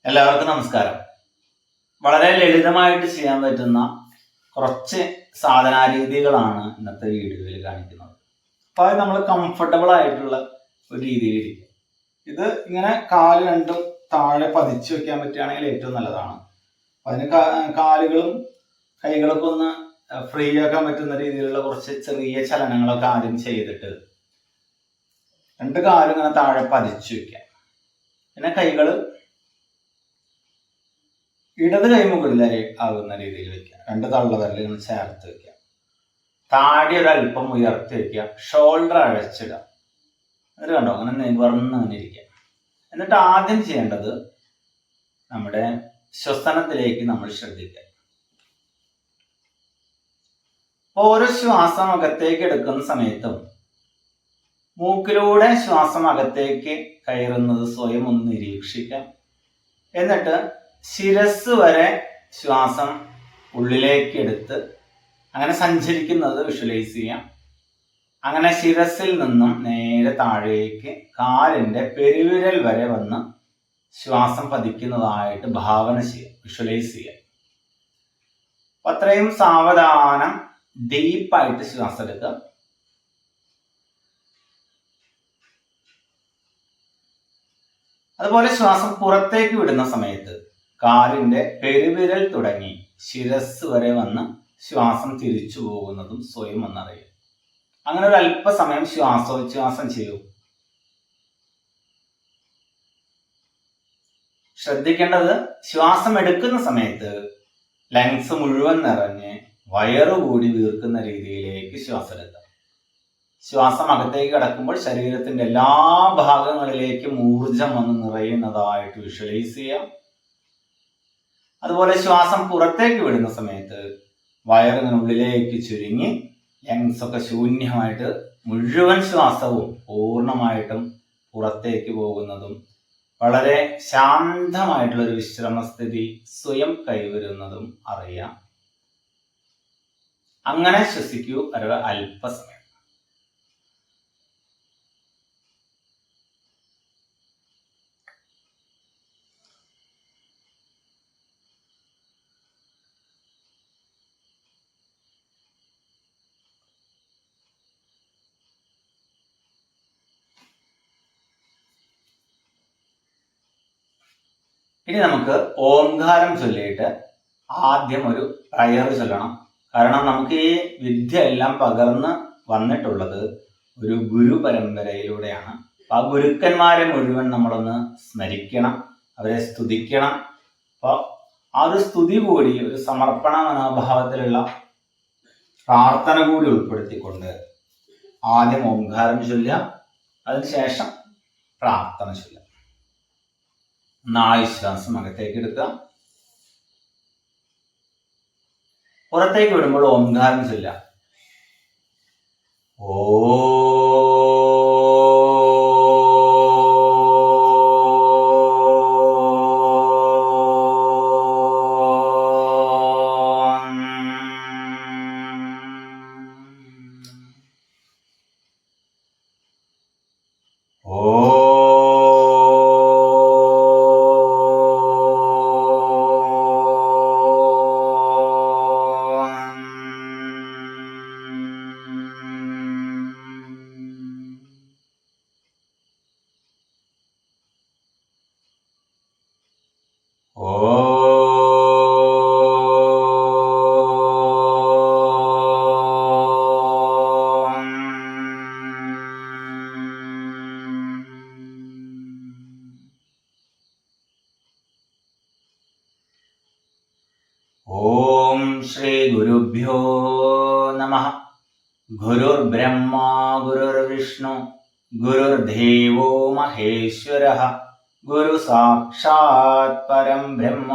എല്ലാവർക്കും നമസ്കാരം. വളരെ ലളിതമായിട്ട് ചെയ്യാൻ പറ്റുന്ന കുറച്ച് സാധനാരീതികളാണ് ഇന്നത്തെ വീഡിയോയിൽ കാണിക്കുന്നത്. അപ്പോൾ അത് നമ്മൾ കംഫർട്ടബിൾ ആയിട്ടുള്ള ഒരു രീതിയിലിരിക്കും. ഇത് ഇങ്ങനെ കാല് രണ്ടും താഴെ പതിച്ചു വെക്കാൻ പറ്റുകയാണെങ്കിൽ ഏറ്റവും നല്ലതാണ്. അതിന് കാലുകളും കൈകളൊക്കെ ഒന്ന് ഫ്രീ ആക്കാൻ പറ്റുന്ന രീതിയിലുള്ള കുറച്ച് ചെറിയ ചലനങ്ങളൊക്കെ ആദ്യം ചെയ്തിട്ട് രണ്ട് കാലും ഇങ്ങനെ താഴെ പതിച്ചു വെക്കാം. പിന്നെ കൈകൾ ഇടത് കൈ മുകളിലായി ആകുന്ന രീതിയിൽ വെക്കുക. രണ്ട് തള്ളവിരലുകൾ ചേർത്ത് വെക്കുക. താടി ഒരല്പം ഉയർത്തി വെക്കുക. ഷോൾഡർ അഴച്ചിടുക. എന്നിട്ട് കണ്ടോ അങ്ങനെ നിവർന്ന് അങ്ങനെ ഇരിക്കുക. എന്നിട്ട് ആദ്യം ചെയ്യേണ്ടത് നമ്മുടെ ശ്വസനത്തിലേക്ക് നമ്മൾ ശ്രദ്ധിക്കുക. ഓരോ ശ്വാസം അകത്തേക്ക് എടുക്കുന്ന സമയത്തും മൂക്കിലൂടെ ശ്വാസം അകത്തേക്ക് കയറുന്നത് സ്വയം ഒന്ന് നിരീക്ഷിക്കാം. എന്നിട്ട് ശിരസ് വരെ ശ്വാസം ഉള്ളിലേക്ക് എടുത്ത് അങ്ങനെ സഞ്ചരിക്കുന്നത് വിഷ്വലൈസ് ചെയ്യാം. അങ്ങനെ ശിരസിൽ നിന്നും നേരെ താഴേക്ക് കാലിൻ്റെ പെരുവിരൽ വരെ വന്ന് ശ്വാസം പതിക്കുന്നതായിട്ട് ഭാവന ചെയ്യാം, വിഷ്വലൈസ് ചെയ്യാം. അത്രയും സാവധാനം ഡീപ്പായിട്ട് ശ്വാസം എടുക്കുക. അതുപോലെ ശ്വാസം പുറത്തേക്ക് വിടുന്ന സമയത്ത് കാലിന്റെ പെരുവിരൽ തുടങ്ങി ശിരസ് വരെ വന്ന് ശ്വാസം തിരിച്ചു പോകുന്നതും സ്വയം ഒന്നറിയാം. അങ്ങനെ ഒരു അല്പസമയം ശ്വാസോച്ഛ്വാസം ചെയ്യൂ. ശ്രദ്ധിക്കേണ്ടത് ശ്വാസം എടുക്കുന്ന സമയത്ത് ലങ്സ് മുഴുവൻ നിറഞ്ഞ് വയറുകൂടി വീർക്കുന്ന രീതിയിലേക്ക് ശ്വാസം എടുക്കുക. ശ്വാസം അകത്തേക്ക് കടക്കുമ്പോൾ ശരീരത്തിന്റെ എല്ലാ ഭാഗങ്ങളിലേക്കും ഊർജം വന്ന് നിറയുന്നതായിട്ട് വിഷ്വലൈസ് ചെയ്യാം. അതുപോലെ ശ്വാസം പുറത്തേക്ക് വിടുന്ന സമയത്ത് വയറിങ്ങനെ ഉള്ളിലേക്ക് ചുരുങ്ങി ലങ്സ് ഒക്കെ ശൂന്യമായിട്ട് മുഴുവൻ ശ്വാസവും പൂർണ്ണമായിട്ടും പുറത്തേക്ക് പോകുന്നതും വളരെ ശാന്തമായിട്ടുള്ള ഒരു വിശ്രമസ്ഥിതി സ്വയം കൈവരുന്നതും അറിയാം. അങ്ങനെ ശ്വസിക്കൂ അല്പസമയം. ഇനി നമുക്ക് ഓംകാരം ചൊല്ലിയിട്ട് ആദ്യം ഒരു പ്രയർ ചൊല്ലണം. കാരണം നമുക്ക് ഈ വിദ്യ എല്ലാം പകർന്ന് വന്നിട്ടുള്ളത് ഒരു ഗുരു പരമ്പരയിലൂടെയാണ്. ആ ഗുരുക്കന്മാരെ മുഴുവൻ നമ്മളൊന്ന് സ്മരിക്കണം, അവരെ സ്തുതിക്കണം. അപ്പോൾ ആ ഒരു സ്തുതി കൂടി, ഒരു സമർപ്പണ മനോഭാവത്തിലുള്ള പ്രാർത്ഥന കൂടി ഉൾപ്പെടുത്തിക്കൊണ്ട് ആദ്യം ഓംകാരം ചൊല്ലുക, അതിനുശേഷം പ്രാർത്ഥന ചൊല്ലുക. ശ്വാസം അകത്തേക്ക് എടുക്കുക. പുറത്തേക്ക് വിടുമ്പോൾ ഓംകാരം ചൊല്ലുക. ഓ ഓം ശ്രീ ഗുരുഭ്യോ നമഃ. ഗുരുർബ്രഹ്മാ ഗുരുർവിഷ്ണു ഗുരുർദേവോ മഹേശ്വരഃ ഗുരു സാക്ഷാത് പരം ബ്രഹ്മ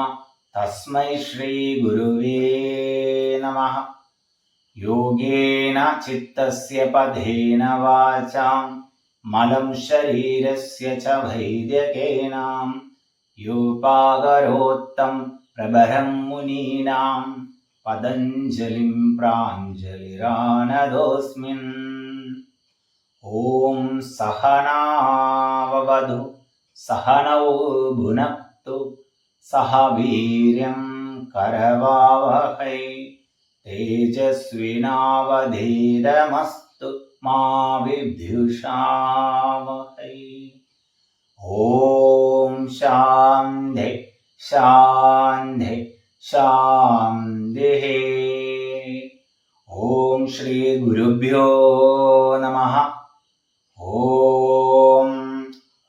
തസ്മൈ ശ്രീ ഗുരുവേ നമഃ. യോഗേന ചിത്തസ്യ പദേന വാചാം മലം ശരീരസ്യ ച വൈദ്യകേന യോപാകരോത്തം പ്രബരം മുനീനാം പതഞ്ജലിം പ്രാഞ്ജലിരാനദോസ്മിൻ. ഓം സഹനാവവതു സഹനൗ ഭുനക്തു സഹ വീര്യം കരവാവഹൈ തേജസ്വിനാവധീതമസ്തു മാ വിദ്വിഷാവഹൈ. ഓം ശാന്തി ശാന്തി ശാന്തി. ഓം ശ്രീ ഗുരുഭ്യോ നമഃ. ഓം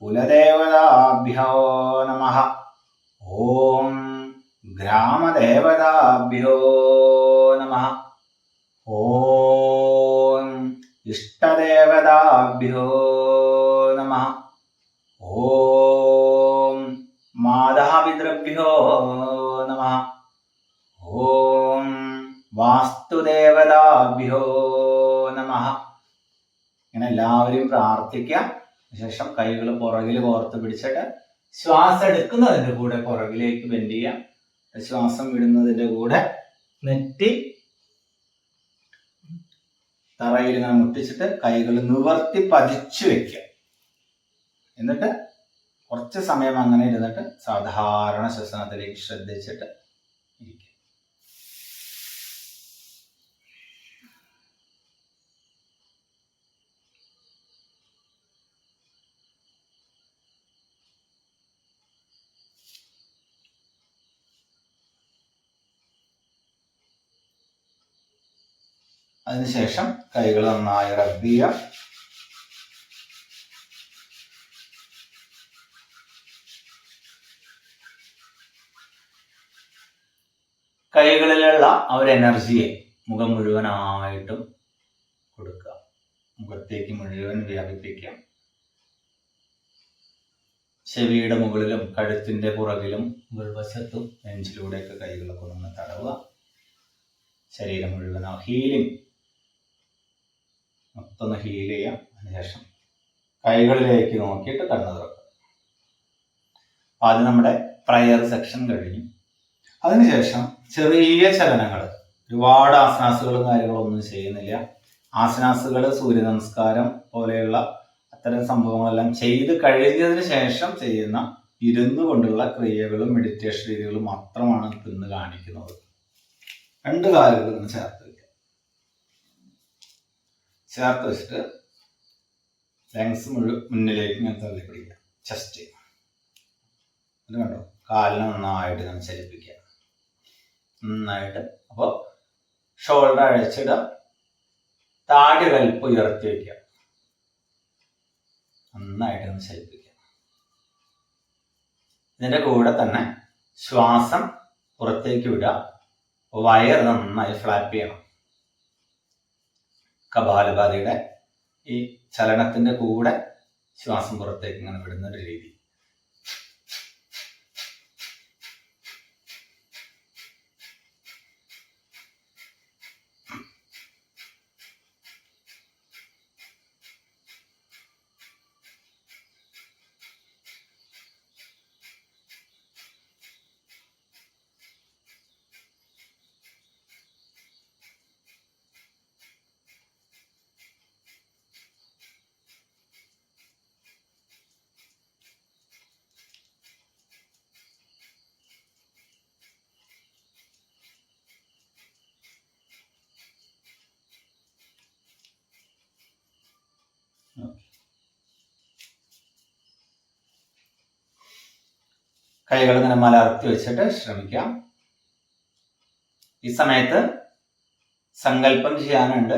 കുലദേവതാഭ്യോ നമഃ. ഓം ഗ്രാമദേവതാഭ്യോ നമഃ. ഓം ഇഷ്ടദേവതാഭ്യോ നമഃ. ഓം മാതാപിതൃഭ്യോ നമഃ. ഓം വാസ്തുദേവതാഭ്യോ നമഃ. ഇങ്ങനെ എല്ലാവരും പ്രാർത്ഥിക്കാം. ശേഷം കൈകൾ പുറകിൽ കോർത്ത് പിടിച്ചിട്ട് ശ്വാസം എടുക്കുന്നതിൻ്റെ കൂടെ പുറകിലേക്ക് ബെൻഡ് ചെയ്യാം. ശ്വാസം വിടുന്നതിൻ്റെ കൂടെ നെറ്റി തറയിൽ ഇങ്ങനെ മുട്ടിച്ചിട്ട് കൈകൾ നിവർത്തി പതിച്ചു വെക്കുക. എന്നിട്ട് കുറച്ച് സമയം അങ്ങനെ ഇരുന്നിട്ട് സാധാരണ ശ്വസനത്തിലേക്ക് ശ്രദ്ധിച്ചിട്ട് ഇരിക്കുക. അതിനുശേഷം കൈകൾ നന്നായി റബ്ബ് ചെയ്യുക. കൈകളിലുള്ള ആ ഒരു എനർജിയെ മുഖം മുഴുവനായിട്ടും കൊടുക്കുക. മുഖത്തേക്ക് മുഴുവൻ വ്യാപിപ്പിക്കാം. ചെവിയുടെ മുകളിലും കഴുത്തിന്റെ പുറകിലും മുകൾവശത്തും നെഞ്ചിലൂടെയൊക്കെ കൈകളൊക്കെ ഒന്ന് തടവുക. ശരീരം മുഴുവൻ ഹീലിംഗ് മൊത്തം ഹീൽ ചെയ്യാം. അതിനുശേഷം കൈകളിലേക്ക് നോക്കിയിട്ട് കണ്ണ് തുറക്കുക. ആദ്യം നമ്മുടെ പ്രയർ സെക്ഷൻ കഴിഞ്ഞു. അതിനുശേഷം ചെറിയ ചലനങ്ങൾ, ഒരുപാട് ആസനാസുകളും കാര്യങ്ങളും ഒന്നും ചെയ്യുന്നില്ല. ആസനാസുകൾ, സൂര്യ നമസ്കാരം പോലെയുള്ള അത്തരം സംഭവങ്ങളെല്ലാം ചെയ്ത് കഴിഞ്ഞതിന് ശേഷം ചെയ്യുന്ന ഇരുന്നു കൊണ്ടുള്ള ക്രിയകളും മെഡിറ്റേഷൻ രീതികളും മാത്രമാണ് ഇന്ന് കാണിക്കുന്നത്. 2 കാലുകൾ ഇങ്ങനെ ചേർത്ത് വയ്ക്കുക. ചേർത്ത് വെച്ചിട്ട് ലങ്സ് മുന്നിലേക്ക് ഇങ്ങനെ തള്ളി പിടിക്കുക. ചെസ്റ്റ് അത് കണ്ടോ, കാലിനെ നന്നായിട്ട് ഇങ്ങനെ ചലിപ്പിക്കുക. നന്നായിട്ട്. അപ്പോൾ ഷോൾഡർ അഴിച്ചിടുക. താടി വലിപ്പം ഉയർത്തി വയ്ക്കുക. നന്നായിട്ട് ഒന്ന് ചലിപ്പിക്കുക. ഇതിൻ്റെ കൂടെ തന്നെ ശ്വാസം പുറത്തേക്ക് വിടുക. വയർ നന്നായി ഫ്ലാപ്പ് ചെയ്യണം. കപാലഭാതിയുടെ ഈ ചലനത്തിന്റെ കൂടെ ശ്വാസം പുറത്തേക്ക് ഇങ്ങനെ വിടുന്ന ഒരു രീതി. കൈകൾ ഇങ്ങനെ മലർത്തി വെച്ചിട്ട് ശ്രമിക്കാം. ഈ സമയത്ത് സങ്കല്പം ചെയ്യാനുണ്ട്.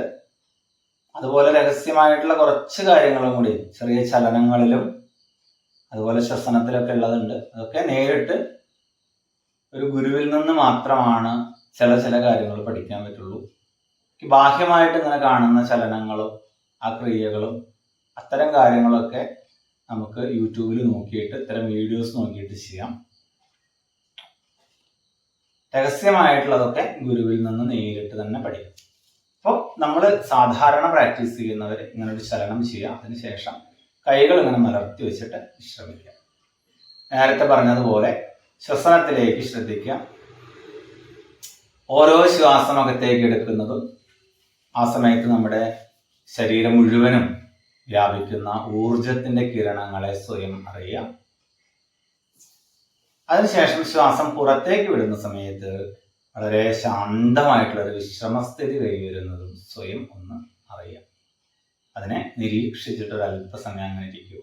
അതുപോലെ രഹസ്യമായിട്ടുള്ള കുറച്ച് കാര്യങ്ങളും കൂടി ചെറിയ ചലനങ്ങളിലും അതുപോലെ ശ്വസനത്തിലൊക്കെ ഉള്ളതുണ്ട്. അതൊക്കെ നേരിട്ട് ഒരു ഗുരുവിൽ നിന്ന് മാത്രമാണ് ചില കാര്യങ്ങൾ പഠിക്കാൻ പറ്റുള്ളൂ. ബാഹ്യമായിട്ട് ഇങ്ങനെ കാണുന്ന ചലനങ്ങളും ആ ക്രിയകളും അത്തരം കാര്യങ്ങളൊക്കെ നമുക്ക് യൂട്യൂബിൽ നോക്കിയിട്ട് ഇത്തരം വീഡിയോസ് നോക്കിയിട്ട് ചെയ്യാം. രഹസ്യമായിട്ടുള്ളതൊക്കെ ഗുരുവിൽ നിന്ന് നേരിട്ട് തന്നെ പഠിക്കും. അപ്പോൾ നമ്മൾ സാധാരണ പ്രാക്ടീസ് ചെയ്യുന്നവർ ഇങ്ങനെ ഒരു ചലനം ചെയ്യുക. അതിനുശേഷം കൈകൾ ഇങ്ങനെ മലർത്തി വെച്ചിട്ട് വിശ്രമിക്കുക. നേരത്തെ പറഞ്ഞതുപോലെ ശ്വസനത്തിലേക്ക് ശ്രദ്ധിക്കുക. ഓരോ ശ്വാസം അകത്തേക്ക് എടുക്കുന്നതും ആ സമയത്ത് നമ്മുടെ ശരീരം മുഴുവനും വ്യാപിക്കുന്ന ഊർജത്തിന്റെ കിരണങ്ങളെ സ്വയം അറിയാം. അതിനുശേഷം ശ്വാസം പുറത്തേക്ക് വിടുന്ന സമയത്ത് വളരെ ശാന്തമായിട്ടുള്ള ഒരു വിശ്രമസ്ഥിതി കൈവരുന്നതും സ്വയം ഒന്ന് അറിയാം. അതിനെ നിരീക്ഷിച്ചിട്ട് ഒരു അല്പസമയം അങ്ങനെ ഇരിക്കൂ.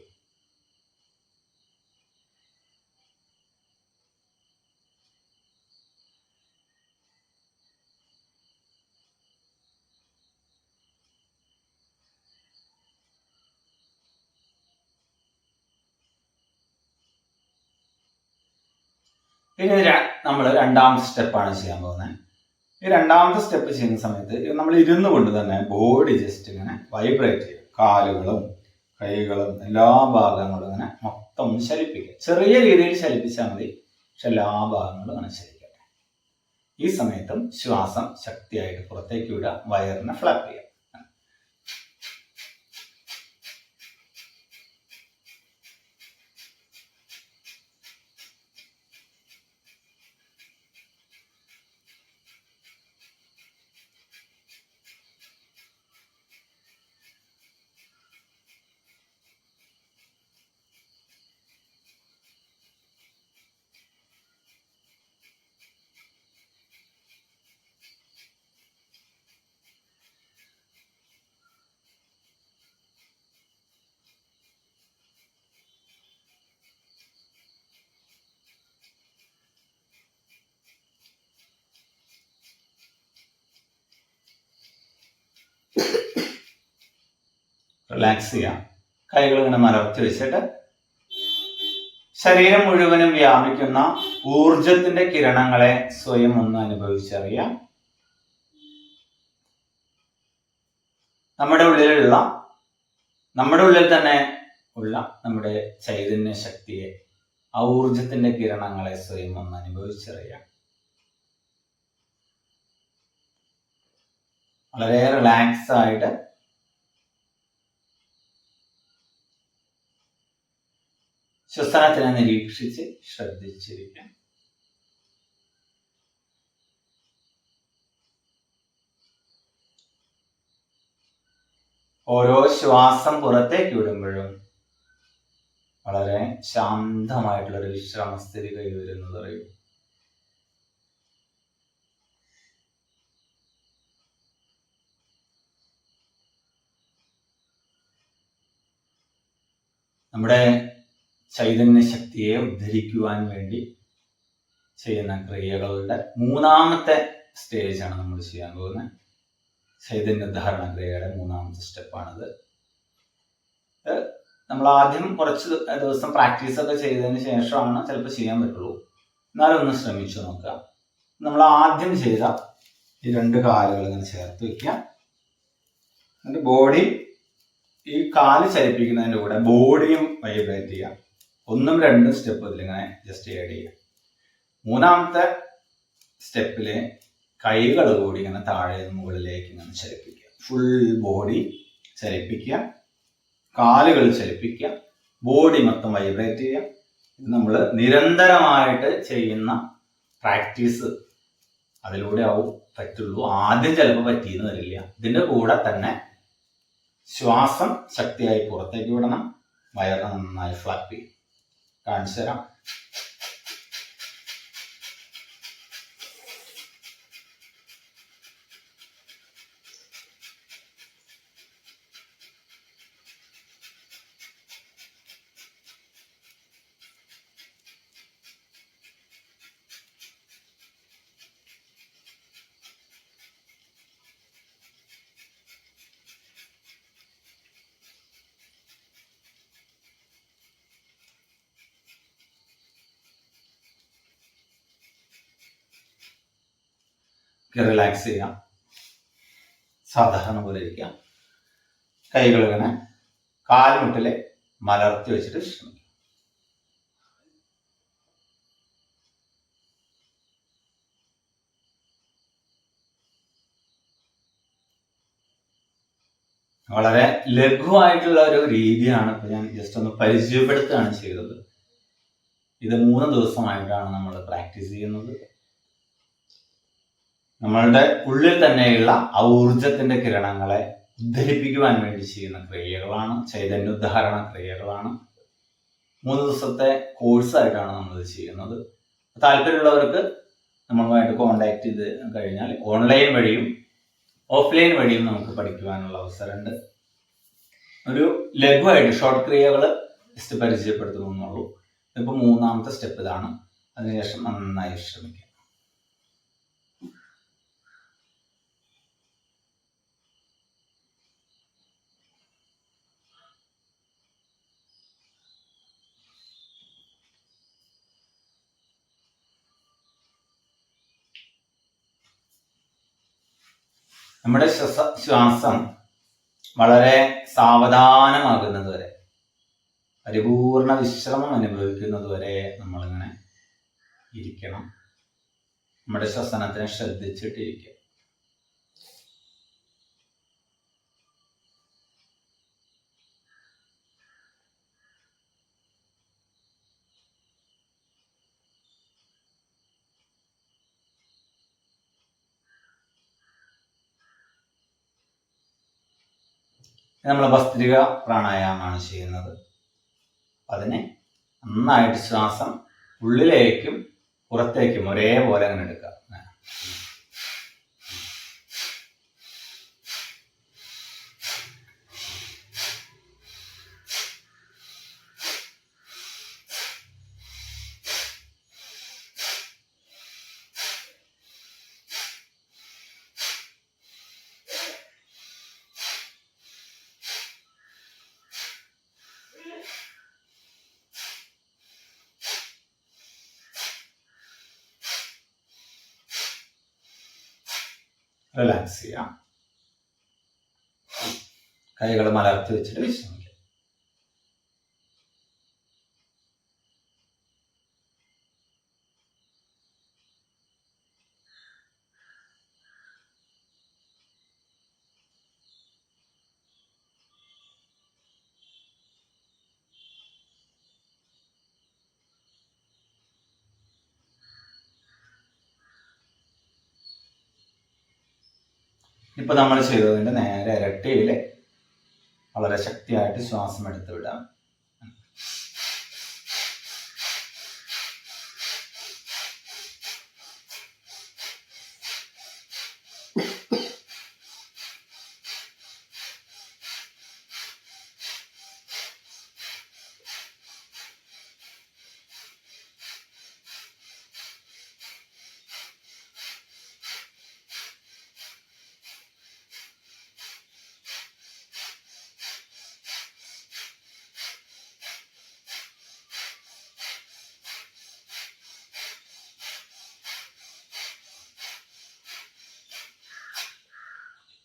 ഇനി നമ്മൾ രണ്ടാമത്തെ സ്റ്റെപ്പാണ് ചെയ്യാൻ പോകുന്നത്. ഈ രണ്ടാമത്തെ സ്റ്റെപ്പ് ചെയ്യുന്ന സമയത്ത് നമ്മൾ ഇരുന്നു കൊണ്ട് തന്നെ ബോഡി ജസ്റ്റ് ഇങ്ങനെ വൈബ്രേറ്റ് ചെയ്യും. കാലുകളും കൈകളും എല്ലാ ഭാഗങ്ങളും ഇങ്ങനെ മൊത്തം ചലിപ്പിക്കുക. ചെറിയ രീതിയിൽ ചലിപ്പിച്ചാൽ മതി, പക്ഷെ എല്ലാ ഭാഗങ്ങളും അങ്ങനെ ചലിക്കട്ടെ. ഈ സമയത്തും ശ്വാസം ശക്തിയായിട്ട് പുറത്തേക്ക് വിടുക, വയറിനെ ഫ്ലാപ്പ് ചെയ്യുക. റിലാക്സ് ചെയ്യാം. കൈകൾ ഇങ്ങനെ മലർത്തി വെച്ചിട്ട് ശരീരം മുഴുവനും വ്യാപിക്കുന്ന ഊർജത്തിന്റെ കിരണങ്ങളെ സ്വയം ഒന്ന് അനുഭവിച്ചറിയാം. നമ്മുടെ ഉള്ളിൽ തന്നെ ഉള്ള നമ്മുടെ ചൈതന്യ ശക്തിയെ, ആ ഊർജത്തിന്റെ കിരണങ്ങളെ സ്വയം ഒന്ന് അനുഭവിച്ചറിയാം. വളരെ റിലാക്സ് ആയിട്ട് ശ്വസനത്തിനെ നിരീക്ഷിച്ച് ശ്രദ്ധിച്ചിരിക്കാം. ഓരോ ശ്വാസം പുറത്തേക്ക് വിടുമ്പോഴും വളരെ ശാന്തമായിട്ടുള്ളൊരു വിശ്രമസ്ഥിതി കൈവരുന്നത് അറിയും. നമ്മുടെ ചൈതന്യ ശക്തിയെ ഉദ്ധരിക്കുവാൻ വേണ്ടി ചെയ്യുന്ന ക്രിയകളുടെ മൂന്നാമത്തെ സ്റ്റേജാണ് നമ്മൾ ചെയ്യാൻ പോകുന്നത്. ചൈതന്യോദ്ധാരണ ക്രിയയുടെ മൂന്നാമത്തെ സ്റ്റെപ്പാണിത്. നമ്മൾ ആദ്യം കുറച്ച് ദിവസം പ്രാക്ടീസൊക്കെ ചെയ്തതിന് ശേഷമാണ് ചിലപ്പോൾ ചെയ്യാൻ പറ്റുള്ളൂ. എന്നാലും ഒന്ന് ശ്രമിച്ചു നോക്കുക. നമ്മൾ ആദ്യം ചെയ്ത ഈ രണ്ട് കാലുകൾ ഇങ്ങനെ ചേർത്ത് വെക്കുക. എന്നിട്ട് ബോഡി, ഈ കാല് ചലിപ്പിക്കുന്നതിൻ്റെ കൂടെ ബോഡിയും വൈബ്രേറ്റ് ചെയ്യുക. 1ഉം 2ഉം സ്റ്റെപ്പ് ഇതിലിങ്ങനെ ജസ്റ്റ് ആഡ് ചെയ്യുക. മൂന്നാമത്തെ സ്റ്റെപ്പില് കൈകൾ കൂടി ഇങ്ങനെ താഴെ മുകളിലേക്ക് ഇങ്ങനെ ചലിപ്പിക്കുക. ഫുൾ ബോഡി ചലിപ്പിക്കുക, കാലുകൾ ചലിപ്പിക്കുക, ബോഡി മൊത്തം വൈബ്രേറ്റ് ചെയ്യുക. ഇത് നമ്മൾ നിരന്തരമായിട്ട് ചെയ്യുന്ന പ്രാക്ടീസ്. അതിലൂടെ പറ്റുള്ളൂ. ആദ്യം ചിലപ്പോൾ പറ്റിയെന്ന് വരില്ല. ഇതിൻ്റെ കൂടെ തന്നെ ശ്വാസം ശക്തിയായി പുറത്തേക്ക് വിടണം, വയറിനെ നന്നായി ഫ്ലാപ്പ് ചെയ്യും. കാണിച്ചു തരാം. റിലാക്സ് ചെയ്യാം. സാധാരണ പോലെ ഇരിക്കാം. കൈകൾ ഇങ്ങനെ കാൽമുട്ടിലെ മലർത്തി വെച്ചിട്ട് ശ്രമിക്കാം. വളരെ ലഘുവായിട്ടുള്ള ഒരു രീതിയാണ്. ഇപ്പൊ ഞാൻ ജസ്റ്റ് ഒന്ന് പരിചയപ്പെടുത്തുകയാണ് ചെയ്തത്. ഇത് 3 ദിവസമായിട്ടാണ് നമ്മൾ പ്രാക്ടീസ് ചെയ്യുന്നത്. നമ്മളുടെ ഉള്ളിൽ തന്നെയുള്ള ആ ഊർജത്തിന്റെ കിരണങ്ങളെ ഉദ്ധരിപ്പിക്കുവാൻ വേണ്ടി ചെയ്യുന്ന ക്രിയകളാണ്, ചൈതന്യോദ്ധാരണ ക്രിയകളാണ്. 3 ദിവസത്തെ കോഴ്സായിട്ടാണ് നമ്മളിത് ചെയ്യുന്നത്. താല്പര്യമുള്ളവർക്ക് നമ്മളുമായിട്ട് കോണ്ടാക്ട് ചെയ്ത് കഴിഞ്ഞാൽ ഓൺലൈൻ വഴിയും ഓഫ്ലൈൻ വഴിയും നമുക്ക് പഠിക്കുവാനുള്ള അവസരമുണ്ട്. ഒരു ലഘുവായിട്ട് ഷോർട്ട് ക്രിയകൾ ജസ്റ്റ് പരിചയപ്പെടുത്തുന്നുള്ളൂ. ഇതിപ്പോൾ 3ാമത്തെ സ്റ്റെപ്പ് ഇതാണ്. അതിനുശേഷം നന്നായി ശ്രമിക്കാം. നമ്മുടെ ശ്വാസം വളരെ സാവധാനമാകുന്നത് വരെ, പരിപൂർണ വിശ്രമം അനുഭവിക്കുന്നത് വരെ നമ്മളിങ്ങനെ ഇരിക്കണം. നമ്മുടെ ശ്വസനത്തിനെ ശ്രദ്ധിച്ചിട്ടിരിക്കുക. നമ്മൾ ഭസ്ത്രിക പ്രാണായാമമാണ് ചെയ്യുന്നത്. അതിനെ നന്നായിട്ട് ശ്വാസം ഉള്ളിലേക്കും പുറത്തേക്കും ഒരേപോലെ അങ്ങനെ എടുക്കുക. റിലാക്സ് ചെയ്യാം. കൈകൾ മലർത്തി വെച്ചിട്ട് വിശ്രമിക്കാം. ഇപ്പൊ നമ്മൾ ചെയ്തതിന്റെ നേരെ ഇരട്ടിയില് വളരെ ശക്തിയായിട്ട് ശ്വാസം എടുത്ത് വിടാം.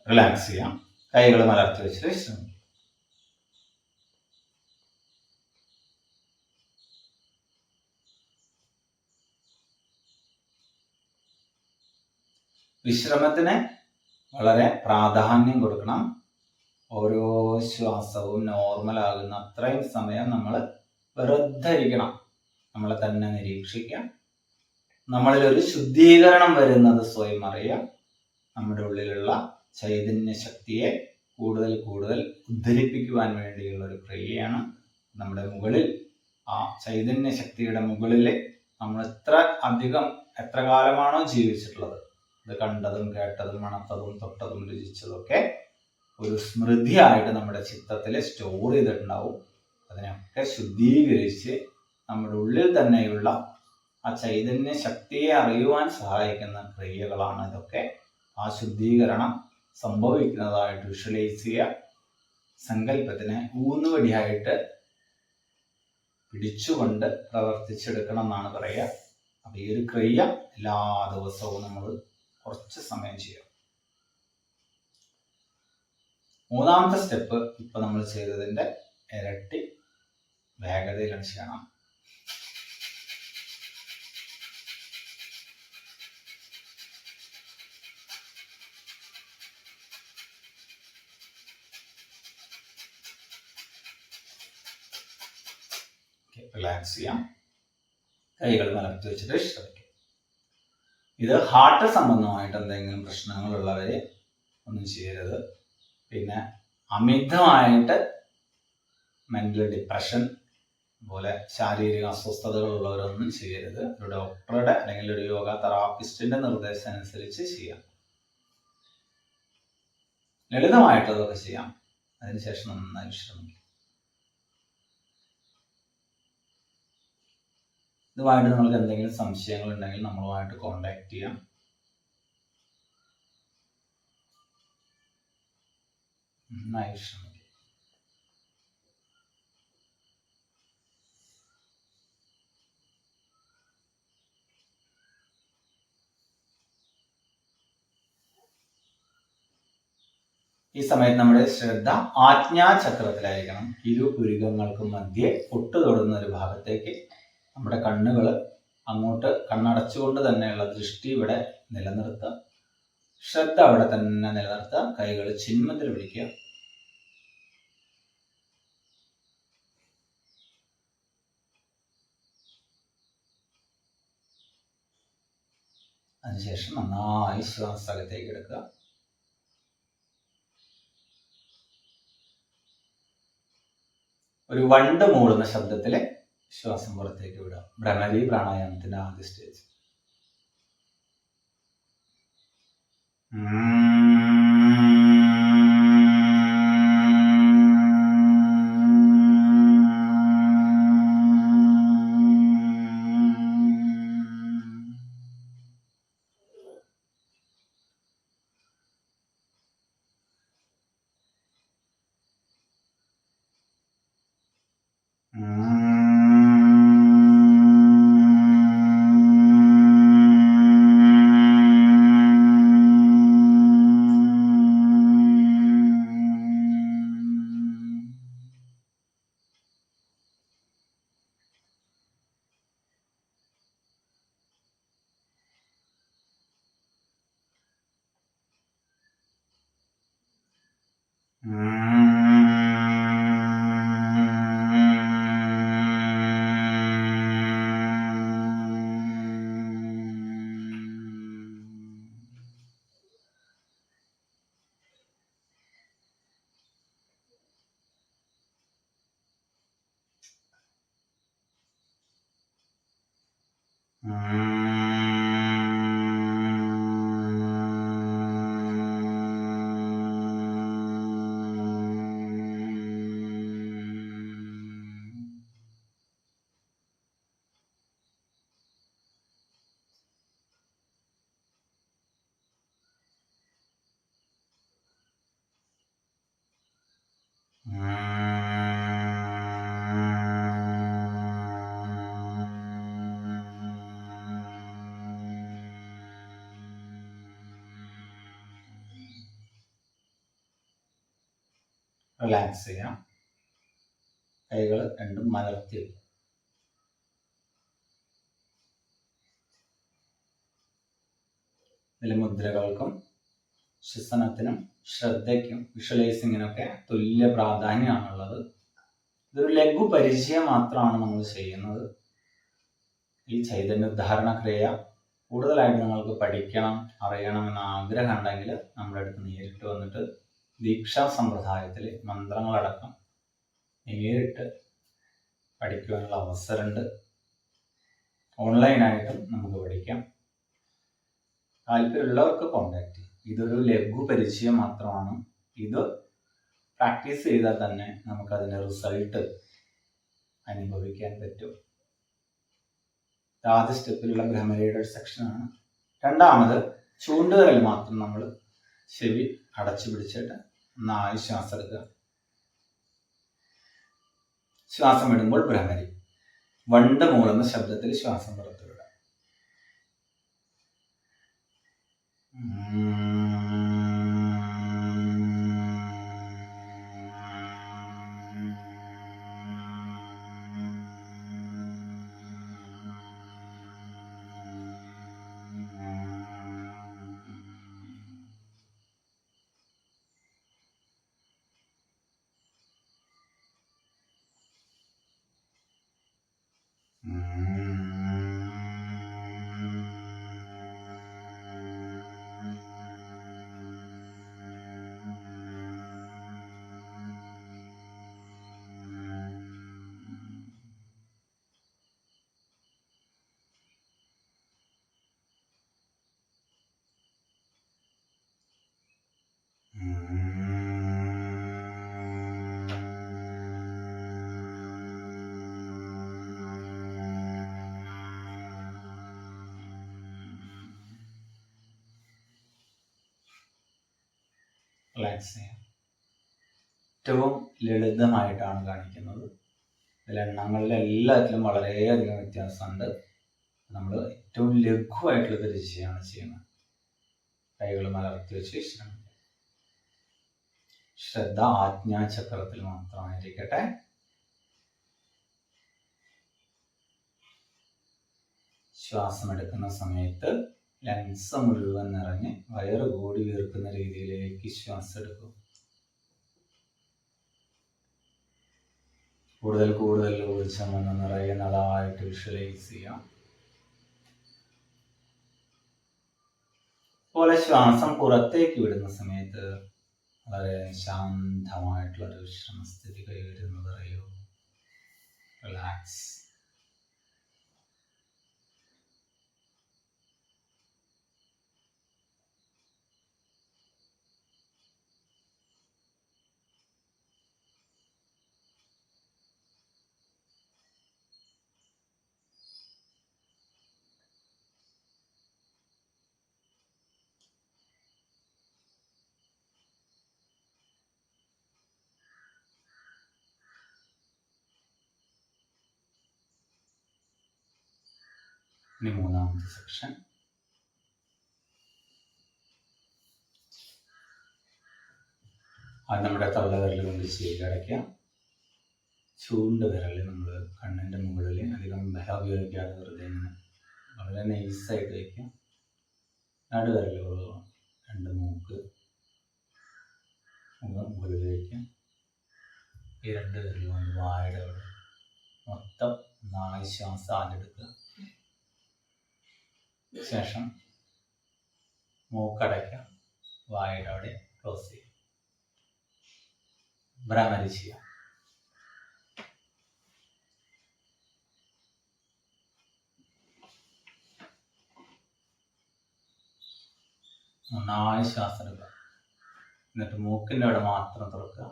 റിലാക്സ് ചെയ്യാം. കൈകൾ മലർത്തി വെച്ചിട്ട് വിശ്രമിക്കാം. വിശ്രമത്തിന് വളരെ പ്രാധാന്യം കൊടുക്കണം. ഓരോ ശ്വാസവും നോർമൽ ആകുന്ന അത്രയും സമയം നമ്മൾ വെറുതെ ഇരിക്കണം. നമ്മളെ തന്നെ നിരീക്ഷിക്കാം. നമ്മളിൽ ഒരു ശുദ്ധീകരണം വരുന്നത് സ്വയം അറിയാം. നമ്മുടെ ഉള്ളിലുള്ള ചൈതന്യ ശക്തിയെ കൂടുതൽ കൂടുതൽ ഉദ്ധരിപ്പിക്കുവാൻ വേണ്ടിയുള്ള ഒരു ക്രിയയാണ്. നമ്മുടെ മുകളിൽ ആ ചൈതന്യ ശക്തിയുടെ മുകളിൽ നമ്മൾ എത്ര കാലമാണോ ജീവിച്ചിട്ടുള്ളത്, ഇത് കണ്ടതും കേട്ടതും മണത്തതും തൊട്ടതും രുചിച്ചതും ഒക്കെ ഒരു സ്മൃതിയായിട്ട് നമ്മുടെ ചിത്തത്തിൽ സ്റ്റോർ ചെയ്തിട്ടുണ്ടാവും. അതിനൊക്കെ ശുദ്ധീകരിച്ച് നമ്മുടെ ഉള്ളിൽ തന്നെയുള്ള ആ ചൈതന്യ ശക്തിയെ അറിയുവാൻ സഹായിക്കുന്ന ക്രിയകളാണ് ഇതൊക്കെ. ആ ശുദ്ധീകരണം സംഭവിക്കുന്നതായിട്ട് വിഷ്വലൈസ് ചെയ്യുക. സങ്കല്പത്തിനെ ഊന്നുവടിയായിട്ട് പിടിച്ചുകൊണ്ട് പ്രവർത്തിച്ചെടുക്കണം എന്നാണ് പറയുക. അപ്പൊ ഈ ഒരു ക്രിയ എല്ലാ ദിവസവും നമ്മൾ കുറച്ച് സമയം ചെയ്യാം. 3ാമത്തെ സ്റ്റെപ്പ് ഇപ്പൊ നമ്മൾ ചെയ്തതിന്റെ ഇരട്ടി വേഗതയിലാണ് ചെയ്യണം. റിലാക്സ് ചെയ്യാം. കൈകൾ മലർത്തി വെച്ചിട്ട് വിശ്രമിക്കാം. ഇത് ഹാർട്ട് സംബന്ധമായിട്ട് എന്തെങ്കിലും പ്രശ്നങ്ങളുള്ളവരെ ഒന്നും ചെയ്യരുത്. പിന്നെ അമിതമായിട്ട് മെന്റൽ ഡിപ്രഷൻ, അതുപോലെ ശാരീരിക അസ്വസ്ഥതകളുള്ളവരൊന്നും ചെയ്യരുത്. ഒരു ഡോക്ടറുടെ അല്ലെങ്കിൽ ഒരു യോഗ തെറാപ്പിസ്റ്റിന്റെ നിർദ്ദേശം അനുസരിച്ച് ചെയ്യാം. ലളിതമായിട്ടതൊക്കെ ചെയ്യാം. അതിനുശേഷം നന്നായി വിശ്രമിക്കും. ഇതുമായിട്ട് നിങ്ങൾക്ക് എന്തെങ്കിലും സംശയങ്ങൾ ഉണ്ടെങ്കിൽ നമ്മളുമായിട്ട് കോൺടാക്ട് ചെയ്യാം. നന്നായി വിശ്രമിക്കും. ഈ സമയത്ത് നമ്മുടെ ശ്രദ്ധ ആജ്ഞാചക്രത്തിലായിരിക്കണം. ഇരു പുരികങ്ങൾക്കും മധ്യേ പൊട്ട് തൊടുന്ന ഒരു ഭാഗത്തേക്ക് നമ്മുടെ കണ്ണുകൾ അങ്ങോട്ട് കണ്ണടച്ചുകൊണ്ട് തന്നെയുള്ള ദൃഷ്ടി ഇവിടെ നിലനിർത്തുക. ശ്രദ്ധ അവിടെ തന്നെ നിലനിർത്തുക. കൈകൾ ചിന്മത്തിൽ പിടിക്കുക. അതിനുശേഷം നന്നായി ശ്വാസത്തേക്ക് എടുക്കുക. ഒരു വണ്ട് മൂടുന്ന ശബ്ദത്തിൽ ശ്വാസം പുറത്തേക്ക് വിടുക. ഭ്രമരി പ്രാണായാമത്തിന്റെ ആദ്യ സ്റ്റേജ്. റിലാക്സ് ചെയ്യാം. കൈകൾ രണ്ടും മലർത്തി വയ്ക്കുക. ഇതിലെ മുദ്രകൾക്കും ശ്വസനത്തിനും ശ്രദ്ധയ്ക്കും വിഷ്വലൈസിങ്ങിനൊക്കെ തുല്യ പ്രാധാന്യമാണുള്ളത്. ഇതൊരു ലഘു പരിചയം മാത്രമാണ് നമ്മൾ ചെയ്യുന്നത്. ഈ ചൈതന്യോദ്ധാരണ ക്രിയ കൂടുതലായിട്ട് നിങ്ങൾക്ക് പഠിക്കണം, അറിയണമെന്ന് ആഗ്രഹം ഉണ്ടെങ്കിൽ നമ്മുടെ അടുത്ത് നേരിട്ട് വന്നിട്ട് ദീക്ഷാ സമ്പ്രദായത്തിൽ മന്ത്രങ്ങളടക്കം നേരിട്ട് പഠിക്കുവാനുള്ള അവസരമുണ്ട്. ഓൺലൈനായിട്ടും നമുക്ക് പഠിക്കാം. താല്പര്യമുള്ളവർക്ക് കോൺടാക്ട് ചെയ്യും. ഇതൊരു ലഘു പരിചയം മാത്രമാണ്. ഇത് പ്രാക്ടീസ് ചെയ്താൽ തന്നെ നമുക്കതിൻ്റെ റിസൾട്ട് അനുഭവിക്കാൻ പറ്റും. ആദ്യ സ്റ്റെപ്പിലുള്ള ഭ്രമരിയുടെ ഒരു സെക്ഷനാണ്. രണ്ടാമത് ചൂണ്ടുവിരൽ മാത്രം നമ്മൾ ചെവി അടച്ചു പിടിച്ചിട്ട് നന്നായി ശ്വാസം എടുക്കുക. ശ്വാസം വിടുമ്പോൾ ഭ്രമരി വണ്ട് മൂളുന്ന ശബ്ദത്തിൽ ശ്വാസം പുറത്തു വിടുക. റിലാക്സ് ചെയ്യാം. ഏറ്റവും ലളിതമായിട്ടാണ് കാണിക്കുന്നത്. ഇതിൽ എണ്ണങ്ങളിൽ എല്ലാത്തിലും വളരെയധികം വ്യത്യാസമുണ്ട്. നമ്മൾ ഏറ്റവും ലഘുവായിട്ടുള്ള ദൃശ്യമാണ് ചെയ്യുന്നത്. കൈകൾ മലർത്തി വെച്ച് വിശ്രമിക്കുക. ശ്രദ്ധ ആജ്ഞാചക്രത്തിൽ മാത്രമായിരിക്കട്ടെ. ശ്വാസം എടുക്കുന്ന സമയത്ത് ലങ്സ് മുഴുവൻ നിറഞ്ഞ് വയറ് കൂടി വീർക്കുന്ന രീതിയിലേക്ക് ശ്വാസം എടുക്കും. കൂടുതൽ കൂടുതൽ ഊർജ്ജം ഒന്ന് നിറയുന്നതായിട്ട് വിഷ്വലൈസ് ചെയ്യാം. പോലെ ശ്വാസം പുറത്തേക്ക് വിടുന്ന സമയത്ത് വളരെ ശാന്തമായിട്ടുള്ളൊരു വിശ്രമസ്ഥിതി കൈവരുന്നത് അറിയൂ. റിലാക്സ്. ഇനി മൂന്നാമത്തെ സെക്ഷൻ. അത് നമ്മുടെ തള്ളവിരൽ കൊണ്ട് ചെയ്തടയ്ക്കുക. ചൂണ്ടുവിരൽ നമ്മൾ കണ്ണിൻ്റെ മുകളിൽ അധികം ബലം ഉപയോഗിക്കാതെ വെറുതെ വളരെ നൈസായിട്ട് വയ്ക്കുക. നടുവിരലുകൾ രണ്ട് മൂക്ക് മുകളിൽ വയ്ക്കുക. ഈ രണ്ട് വിരൽ കൊണ്ട് വായുടെ അവിടെ മൊത്തം നാല് ശ്വാസം ആദ്യം എടുക്കുക. ശേഷം മൂക്കടയ്ക്കുക. വായുടെ അവിടെ ക്ലോസ് ചെയ്യുക. ഭ്രമരി ചെയ്യുക. നന്നായി ശ്വാസം എടുക്കുക. എന്നിട്ട് മൂക്കിൻ്റെ അവിടെ മാത്രം തുറക്കുക.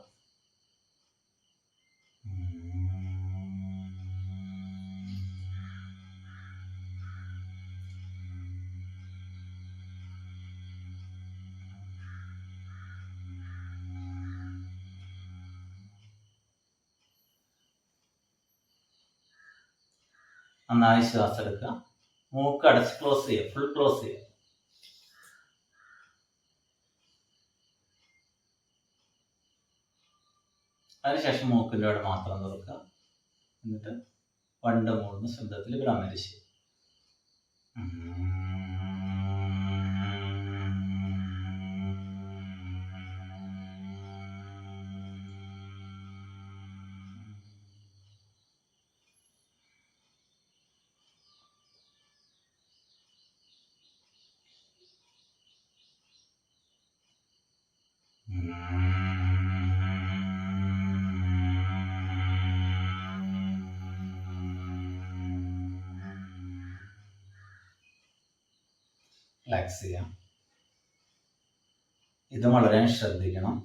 നന്നായി ശ്വാസം എടുക്കുക. മൂക്ക് അടച്ച് ക്ലോസ് ചെയ്യുക. ഫുൾ ക്ലോസ് ചെയ്യുക. അതിനുശേഷം മൂക്കിൻ്റെ അവിടെ മാത്രം തുറക്കുക. എന്നിട്ട് വണ്ട് മൂടുന്ന ശബ്ദത്തിൽ ഭ്രമരി ചെയ്യുക. റിലാക്സ് ചെയ്യാം. ഇത് വളരെ ശ്രദ്ധിക്കണം.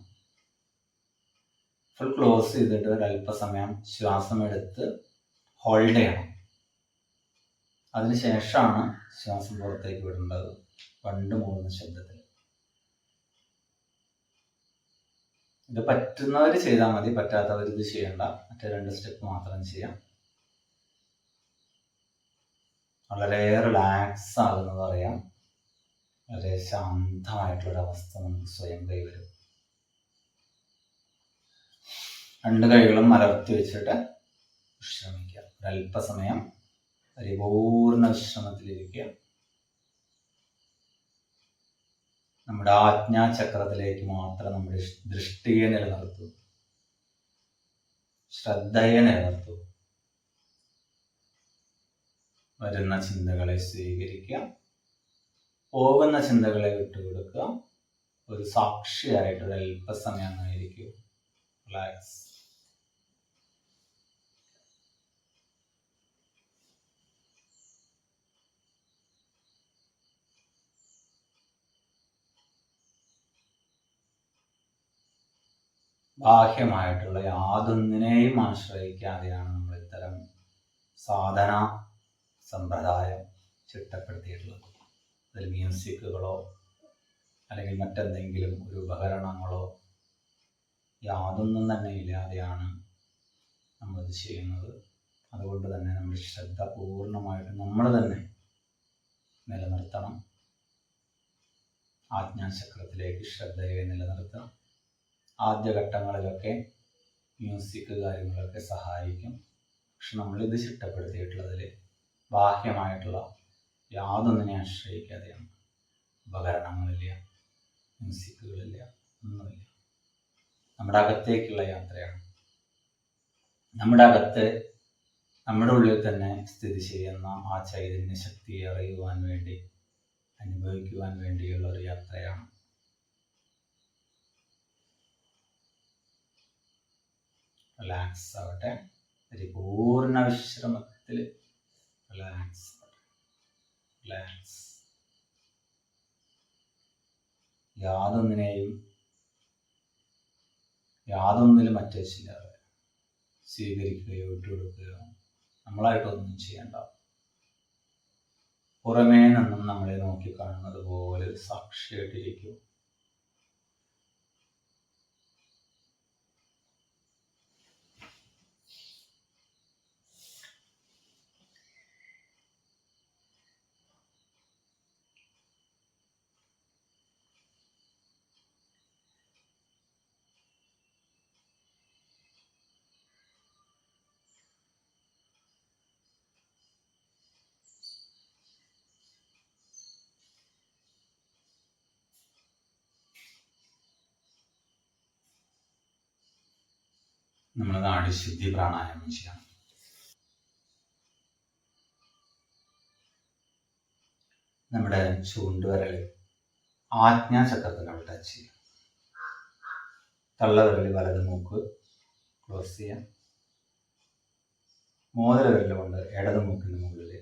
ഫുൾ ക്ലോസ് ചെയ്തിട്ട് ഒരല്പസമയം ശ്വാസം എടുത്ത് ഹോൾഡ് ചെയ്യണം. അതിനുശേഷമാണ് ശ്വാസം പുറത്തേക്ക് വിടേണ്ടത്. വണ്ട് മൂടുന്ന ശബ്ദത്തിൽ. ഇത് പറ്റുന്നവർ ചെയ്താൽ മതി, പറ്റാത്തവർ ഇത് ചെയ്യണ്ട. മറ്റേ 2 സ്റ്റെപ്പ് മാത്രം ചെയ്യാം. വളരെ റിലാക്സ് ആകുന്നത് അറിയാം. വളരെ ശാന്തമായിട്ടുള്ളൊരവസ്ഥ നമുക്ക് സ്വയം കൈവരും. 2 കൈകളും മലർത്തി വെച്ചിട്ട് വിശ്രമിക്കുക. ഒരല്പസമയം പരിപൂർണ വിശ്രമത്തിലിരിക്കുക. നമ്മുടെ ആജ്ഞാചക്രത്തിലേക്ക് മാത്രം നമ്മുടെ ദൃഷ്ടിയെ നിലനിർത്തൂ. ശ്രദ്ധയെ നിലനിർത്തൂ. വരുന്ന ചിന്തകളെ സ്വീകരിക്കുക. പോകുന്ന ചിന്തകളെ വിട്ടുകൊടുക്കുക. ഒരു സാക്ഷിയായിട്ട് ഒരു അല്പസമയം ആയിരിക്കും. റിലാക്സ്. ബാഹ്യമായിട്ടുള്ള യാതൊന്നിനെയും ആശ്രയിക്കാതെയാണ് നമ്മൾ ഇത്തരം സാധന സമ്പ്രദായം ചിട്ടപ്പെടുത്തിയിട്ടുള്ളത്. അതിൽ മ്യൂസിക്കുകളോ അല്ലെങ്കിൽ മറ്റെന്തെങ്കിലും ഒരു ഉപകരണങ്ങളോ യാതൊന്നും തന്നെ ഇല്ലാതെയാണ് നമ്മളിത് ചെയ്യുന്നത്. അതുകൊണ്ട് തന്നെ നമ്മുടെ ശ്രദ്ധ പൂർണ്ണമായിട്ട് നമ്മൾ തന്നെ നിലനിർത്തണം. ആജ്ഞാചക്രത്തിലേക്ക് ശ്രദ്ധയെ നിലനിർത്തണം. ആദ്യഘട്ടങ്ങളിലൊക്കെ മ്യൂസിക് കാര്യങ്ങളൊക്കെ സഹായിക്കും. പക്ഷെ നമ്മളിത് ചിട്ടപ്പെടുത്തിയിട്ടുള്ളതിൽ ബാഹ്യമായിട്ടുള്ള യാതൊന്നിനെ ആശ്രയിക്കാതെയാണ്. ഉപകരണങ്ങളില്ല, മ്യൂസിക്കുകളില്ല, ഒന്നുമില്ല. നമ്മുടെ അകത്തേക്കുള്ള യാത്രയാണ്. നമ്മുടെ അകത്ത് നമ്മുടെ ഉള്ളിൽ തന്നെ സ്ഥിതി ചെയ്യുന്ന ആ ചൈതന്യ ശക്തിയെ അറിയുവാൻ വേണ്ടി, അനുഭവിക്കുവാൻ വേണ്ടിയുള്ള ഒരു യാത്രയാണ്. റിലാക്സ് ആവട്ടെ. പരിപൂർണ വിശ്രമത്തിൽ റിലാക്സ്. യാതൊന്നിലും അറ്റാച്ചില്ലാതെ സ്വീകരിക്കുകയോ വിട്ടുകൊടുക്കുകയോ നമ്മളായിട്ടൊന്നും ചെയ്യണ്ട. പുറമേ നിന്നും നമ്മളെ നോക്കിക്കാണുന്നത് പോലെ സാക്ഷിയായിട്ടിരിക്കും. നമ്മൾ നാഡിശുദ്ധി പ്രാണായാമം ചെയ്യണം. നമ്മുടെ ചൂണ്ടുവിരൽ ആജ്ഞാചക്രത്തിനോട് ടച്ച് ചെയ്യാം. തള്ളവിരൽ വലത് മൂക്ക് ക്ലോസ് ചെയ്യാം. മോതിരവിരൽ കൊണ്ട് ഇടത് മൂക്കിന് മുകളിൽ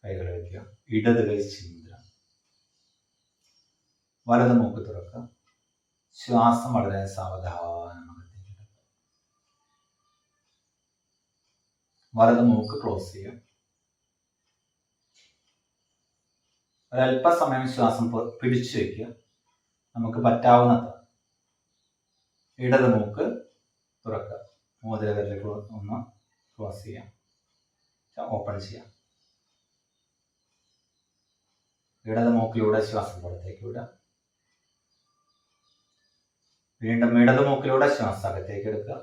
കൈകൾ വയ്ക്കുക. ഇടത് കൈ ചിന്തുക. വലത് മൂക്ക് തുറക്കുക. ശ്വാസം വളരെ സാവധാനം വലത് മൂക്ക് ക്ലോസ് ചെയ്യാം. ഒരല്പസമയം ശ്വാസം പിടിച്ചു വയ്ക്കുക. നമുക്ക് പറ്റാവുന്നത്ര. ഇടത് മൂക്ക് തുറക്കുക. മോതിരവിരൽ ഒന്ന് ക്ലോസ് ചെയ്യാം, ഓപ്പൺ ചെയ്യാം. ഇടത് മൂക്കിലൂടെ ശ്വാസം പുറത്തേക്ക് വിടുക. വീണ്ടും ഇടത് മൂക്കിലൂടെ ശ്വാസം അകത്തേക്ക് എടുക്കുക.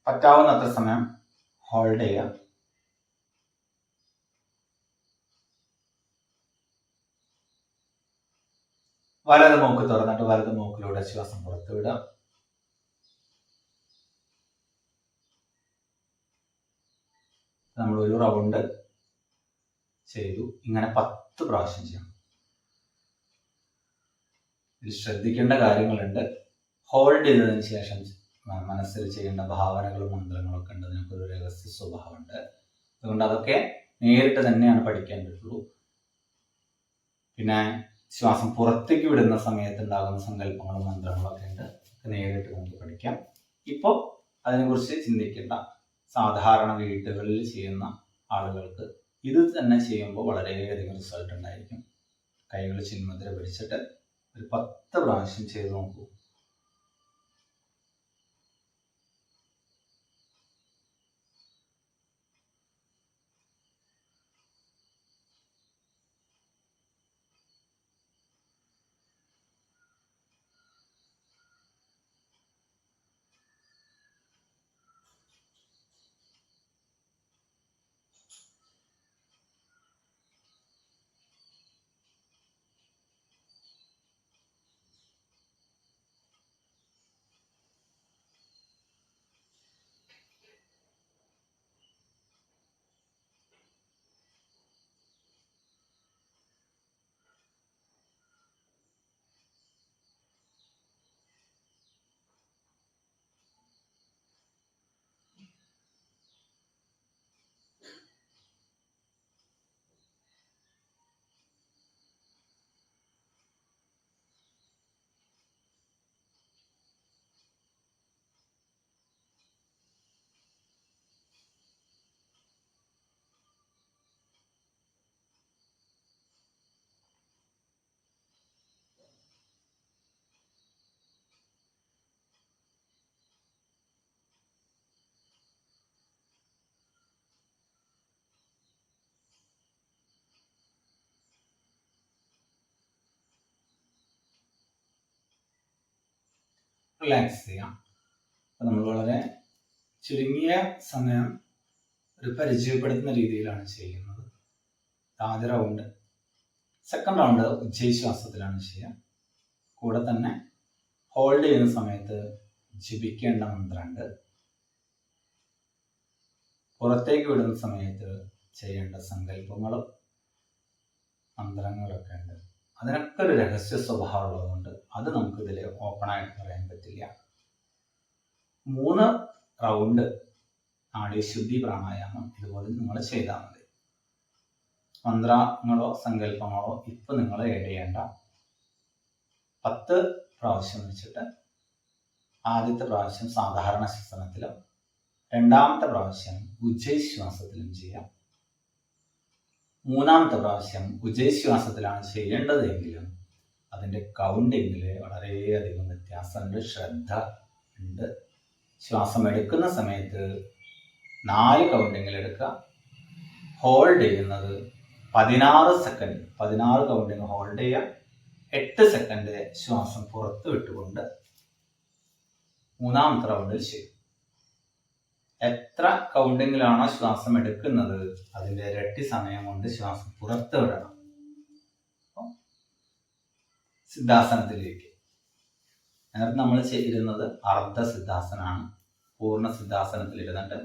പറ്റാവുന്നത്ര സമയം ഹോൾഡ് ചെയ്യുക. വലത് മൂക്ക് തുറന്നിട്ട് വലത് മൂക്കിലൂടെ ശ്വാസം പുറത്തു വിടുക. നമ്മൾ ഒരു റൗണ്ട് ചെയ്തു. ഇങ്ങനെ 10 പ്രാവശ്യം ചെയ്യണം. ഇതിൽ ശ്രദ്ധിക്കേണ്ട കാര്യങ്ങളുണ്ട്. ഹോൾഡ് ചെയ്തതിന് ശേഷം മനസ്സിൽ ചെയ്യേണ്ട ഭാവനകളും മന്ത്രങ്ങളും ഒക്കെ ഉണ്ട്. അതിനൊക്കെ ഒരു രഹസ്യ സ്വഭാവമുണ്ട്. അതുകൊണ്ട് അതൊക്കെ നേരിട്ട് തന്നെയാണ് പഠിക്കാൻ പറ്റുള്ളൂ. പിന്നെ ശ്വാസം പുറത്തേക്ക് വിടുന്ന സമയത്ത് ഉണ്ടാകുന്ന സങ്കല്പങ്ങളും മന്ത്രങ്ങളും ഒക്കെ ഉണ്ട്. നേരിട്ട് നമുക്ക് പഠിക്കാം. ഇപ്പോൾ അതിനെക്കുറിച്ച് ചിന്തിക്കേണ്ട. സാധാരണ വീടുകളിൽ ചെയ്യുന്ന ആളുകൾക്ക് ഇത് തന്നെ ചെയ്യുമ്പോൾ വളരെയധികം റിസൾട്ട് ഉണ്ടായിരിക്കും. കൈകൾ ചിന്മുദ്ര പിടിച്ചിട്ട് ഒരു 10 പ്രാവശ്യം ചെയ്ത് നോക്കൂ. റിലാക്സ് ചെയ്യാം. അപ്പം നമ്മൾ വളരെ ചുരുങ്ങിയ സമയം ഒരു പരിചയപ്പെടുത്തുന്ന രീതിയിലാണ് ചെയ്യുന്നത്. ആദ്യ റൗണ്ട്, സെക്കൻഡ് റൗണ്ട് ഉജ്ജയിശ്വാസത്തിലാണ് ചെയ്യുക. കൂടെ തന്നെ ഹോൾഡ് ചെയ്യുന്ന സമയത്ത് ജപിക്കേണ്ട മന്ത്രമുണ്ട്. പുറത്തേക്ക് വിടുന്ന സമയത്ത് ചെയ്യേണ്ട സങ്കല്പങ്ങളും മന്ത്രങ്ങളൊക്കെ ഉണ്ട്. അതിനൊക്കെ ഒരു രഹസ്യ സ്വഭാവം ഉള്ളതുകൊണ്ട് അത് നമുക്കിതിൽ ഓപ്പണായിട്ട് പറയാൻ പറ്റില്ല. 3 റൗണ്ട് നാഡീശുദ്ധി പ്രാണായാമം ഇതുപോലെ നിങ്ങൾ ചെയ്താൽ മതി. മന്ത്രങ്ങളോ സങ്കല്പങ്ങളോ ഇപ്പം നിങ്ങൾ ആഡ് ചെയ്യേണ്ട. 10 പ്രാവശ്യം വെച്ചിട്ട് ആദ്യത്തെ പ്രാവശ്യം സാധാരണ ശ്വസനത്തിലും രണ്ടാമത്തെ പ്രാവശ്യം ഉജ്ജയിശ്വാസത്തിലും ചെയ്യാം. മൂന്നാമത്തെ പ്രാവശ്യം ഉജ്ജയിശ്വാസത്തിലാണ് ചെയ്യേണ്ടത് എങ്കിലും അതിൻ്റെ കൗണ്ടിങ്ങിൽ വളരെയധികം വ്യത്യാസമുണ്ട്, ശ്രദ്ധ ഉണ്ട്. ശ്വാസം എടുക്കുന്ന സമയത്ത് 4 കൗണ്ടിങ്ങിൽ എടുക്കുക. ഹോൾഡ് ചെയ്യുന്നത് 16 സെക്കൻഡ്, 16 കൗണ്ടിങ് ഹോൾഡ് ചെയ്യുക. 8 സെക്കൻഡ് ശ്വാസം പുറത്ത് വിട്ടുകൊണ്ട് മൂന്നാമത്തെ റൗണ്ടിൽ ചെയ്യും. എത്ര കൗണ്ടിങ്ങിലാണോ ശ്വാസം എടുക്കുന്നത് അതിൻ്റെ ഇരട്ടി സമയം കൊണ്ട് ശ്വാസം പുറത്ത് വിടണം. സിദ്ധാസനത്തിലേക്ക് നേരത്തെ നമ്മൾ ചെയ്തിരുന്നത് അർദ്ധ സിദ്ധാസനമാണ്. പൂർണ്ണ സിദ്ധാസനത്തിൽ ഇരുന്നിട്ട്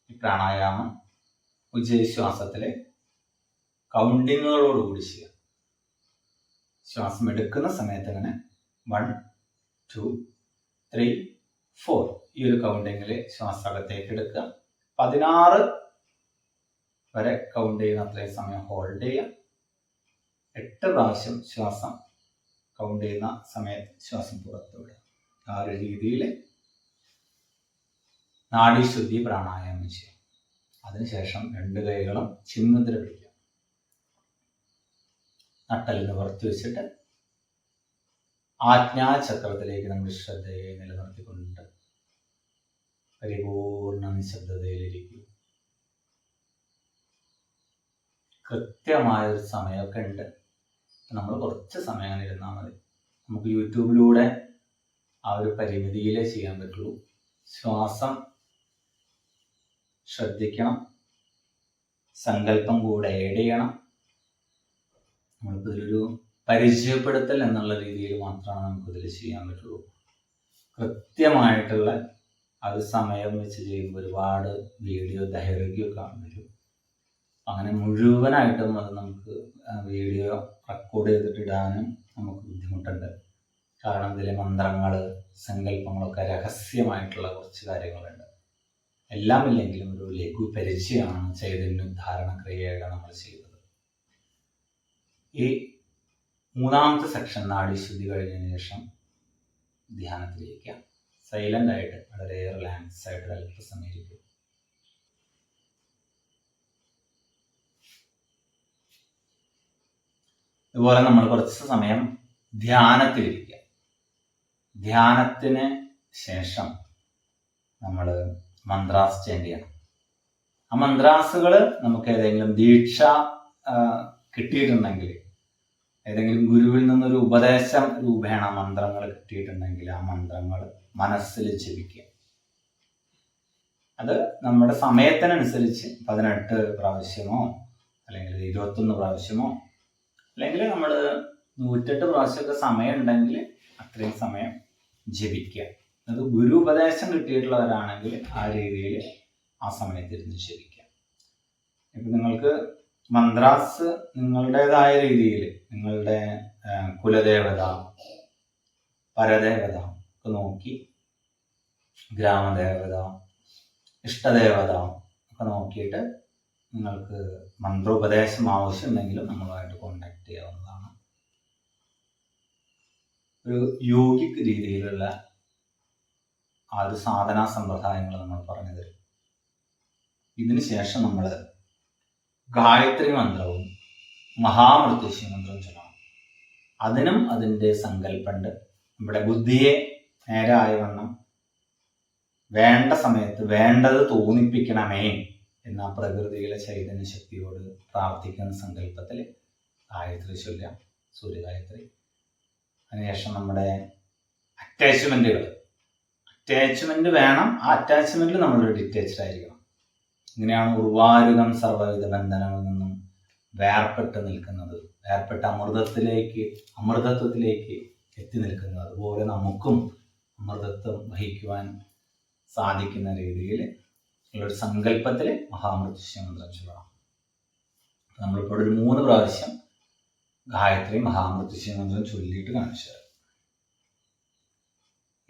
ഈ പ്രാണായാമം ഉജ്ജയിശ്വാസത്തിലെ കൗണ്ടിങ്ങുകളോടുകൂടി ചെയ്യാം. ശ്വാസം എടുക്കുന്ന സമയത്ത് ഇങ്ങനെ 1 2 3 4 ഈ ഒരു കൗണ്ടിങ്ങിൽ ശ്വാസം അകത്തേക്ക് എടുക്കുക. 16 വരെ കൗണ്ട് ചെയ്യുന്ന അത്രയും സമയം ഹോൾഡ് ചെയ്യുക. 8 പ്രാവശ്യം ശ്വാസം കൗണ്ട് ചെയ്യുന്ന സമയത്ത് ശ്വാസം പുറത്ത് വിടുക. ആ ഒരു രീതിയിൽ നാഡീശുദ്ധി പ്രാണായാമം ചെയ്യും. അതിനുശേഷം 2 കൈകളും ചിന്മുദ്ര പിടിക്കുക. നട്ടൽ നിവർത്തി വെച്ചിട്ട് ആജ്ഞാചക്രത്തിലേക്ക് നമ്മൾ ശ്രദ്ധയെ നിലനിർത്തിക്കൊണ്ട് പരിപൂർണ നിശബ്ദതയിലിരിക്കും. കൃത്യമായൊരു സമയമൊക്കെ ഉണ്ട്. നമ്മൾ കുറച്ച് സമയം അങ്ങനെ ഇരുന്നാൽ മതി. നമുക്ക് യൂട്യൂബിലൂടെ ആ ഒരു പരിമിതിയിലേ ചെയ്യാൻ പറ്റുള്ളൂ. ശ്വാസം ശ്രദ്ധിക്കണം, സങ്കല്പം കൂടെ ആഡ് ചെയ്യണം. നമ്മളിപ്പോൾ ഇതിലൊരു പരിചയപ്പെടുത്തൽ എന്നുള്ള രീതിയിൽ മാത്രമാണ് നമുക്കിതിൽ ചെയ്യാൻ പറ്റുള്ളൂ. കൃത്യമായിട്ടുള്ള അത് സമയം വെച്ച് ചെയ്യുമ്പോൾ ഒരുപാട് വീഡിയോ ദൈർഘ്യമൊക്കെ വരും. അങ്ങനെ മുഴുവനായിട്ടും അത് നമുക്ക് വീഡിയോ റെക്കോർഡ് ചെയ്തിട്ട് ഇടാനും നമുക്ക് ബുദ്ധിമുട്ടുണ്ട്. കാരണം ഇതിലെ മന്ത്രങ്ങൾ സങ്കല്പങ്ങളൊക്കെ രഹസ്യമായിട്ടുള്ള കുറച്ച് കാര്യങ്ങളുണ്ട്. എല്ലാം ഇല്ലെങ്കിലും ഒരു ലഘു പരിചയമാണ് ചൈതന്യോദ്ധാരണ ക്രിയയുടെ നമ്മൾ ചെയ്തത്. ഈ 3ാമത്തെ സെക്ഷൻ നാഡീശുദ്ധി കഴിഞ്ഞതിന് ശേഷം ധ്യാനത്തിലിരിക്കുക. സൈലന്റ് ആയിട്ട് വളരെ റിലാക്സ് ആയിട്ട് അല്പസമയം ഇരിക്കും. ഇതുപോലെ നമ്മൾ കുറച്ച് സമയം ധ്യാനത്തിലിരിക്കുക. ധ്യാനത്തിന് ശേഷം നമ്മൾ മന്ത്രാസ് ചാന്റ് ചെയ്യണം. ആ മന്ത്രാസുകൾ നമുക്ക് ഏതെങ്കിലും ദീക്ഷ കിട്ടിയിട്ടുണ്ടെങ്കിൽ, ഏതെങ്കിലും ഗുരുവിൽ നിന്നൊരു ഉപദേശം രൂപേണ മന്ത്രങ്ങൾ കിട്ടിയിട്ടുണ്ടെങ്കിൽ ആ മന്ത്രങ്ങൾ മനസ്സിൽ ജപിക്കുക. അത് നമ്മുടെ സമയത്തിനനുസരിച്ച് 18 പ്രാവശ്യമോ അല്ലെങ്കിൽ 21 പ്രാവശ്യമോ അല്ലെങ്കിൽ നമ്മൾ 108 പ്രാവശ്യമൊക്കെ സമയം ഉണ്ടെങ്കിൽ അത്രയും സമയം ജപിക്കുക. അത് ഗുരു ഉപദേശം കിട്ടിയിട്ടുള്ളവരാണെങ്കിൽ ആ രീതിയിൽ ആ സമയത്തിരുന്ന് ജപിക്കുക. ഇപ്പം നിങ്ങൾക്ക് മന്ത്രാസ് നിങ്ങളുടേതായ രീതിയിൽ നിങ്ങളുടെ കുലദേവത, പരദേവത ഒക്കെ നോക്കി, ഗ്രാമദേവത, ഇഷ്ടദേവത ഒക്കെ നോക്കിയിട്ട് നിങ്ങൾക്ക് മന്ത്രോപദേശം ആവശ്യമുണ്ടെങ്കിലും നമ്മളുമായിട്ട് കോണ്ടാക്ട് ചെയ്യാവുന്നതാണ്. ഒരു യോഗിക് രീതിയിലുള്ള ആ ഒരു സാധനാ സമ്പ്രദായങ്ങൾ നമ്മൾ പറഞ്ഞു തരും. ഇതിന് ശേഷം നമ്മൾ ഗായത്രി മന്ത്രവും മഹാമൃത്യുഞ്ജയ മന്ത്രവും ചൊല്ലണം. അതിനും അതിൻ്റെ സങ്കല്പമുണ്ട്. നമ്മുടെ ബുദ്ധിയെ നേരായ വണ്ണം വേണ്ട സമയത്ത് വേണ്ടത് തോന്നിപ്പിക്കണമേ എന്ന പ്രകൃതിയിലെ ചൈതന്യ ശക്തിയോട് പ്രാർത്ഥിക്കുന്ന സങ്കല്പത്തിൽ ഗായത്രി ചൊല്ലാം, സൂര്യഗായത്രി. അതിനുശേഷം നമ്മുടെ അറ്റാച്ച്മെന്റ് വേണം. ആ അറ്റാച്ച്മെന്റിൽ നമ്മളൊരു ഡിറ്റാച്ച്ഡ് ആയിരിക്കണം. ഇങ്ങനെയാണ് ഉർവാരുകം സർവ്വവിധ ബന്ധനങ്ങളിൽ നിന്നും വേർപെട്ട് നിൽക്കുന്നത്, വേർപെട്ട അമൃതത്വത്തിലേക്ക് എത്തി നിൽക്കുന്നത്. അതുപോലെ നമുക്കും അമൃതത്വം വഹിക്കുവാൻ സാധിക്കുന്ന രീതിയിൽ ഉള്ളൊരു സങ്കല്പത്തിൽ മഹാമൃത്യുഞ്ജയ മന്ത്രം ചൊല്ലണം. നമ്മളിപ്പോൾ ഒരു 3 പ്രാവശ്യം ഗായത്രി മഹാമൃത്യുഞ്ജയ മന്ത്രം ചൊല്ലിയിട്ട് കാണിച്ചു തരാം.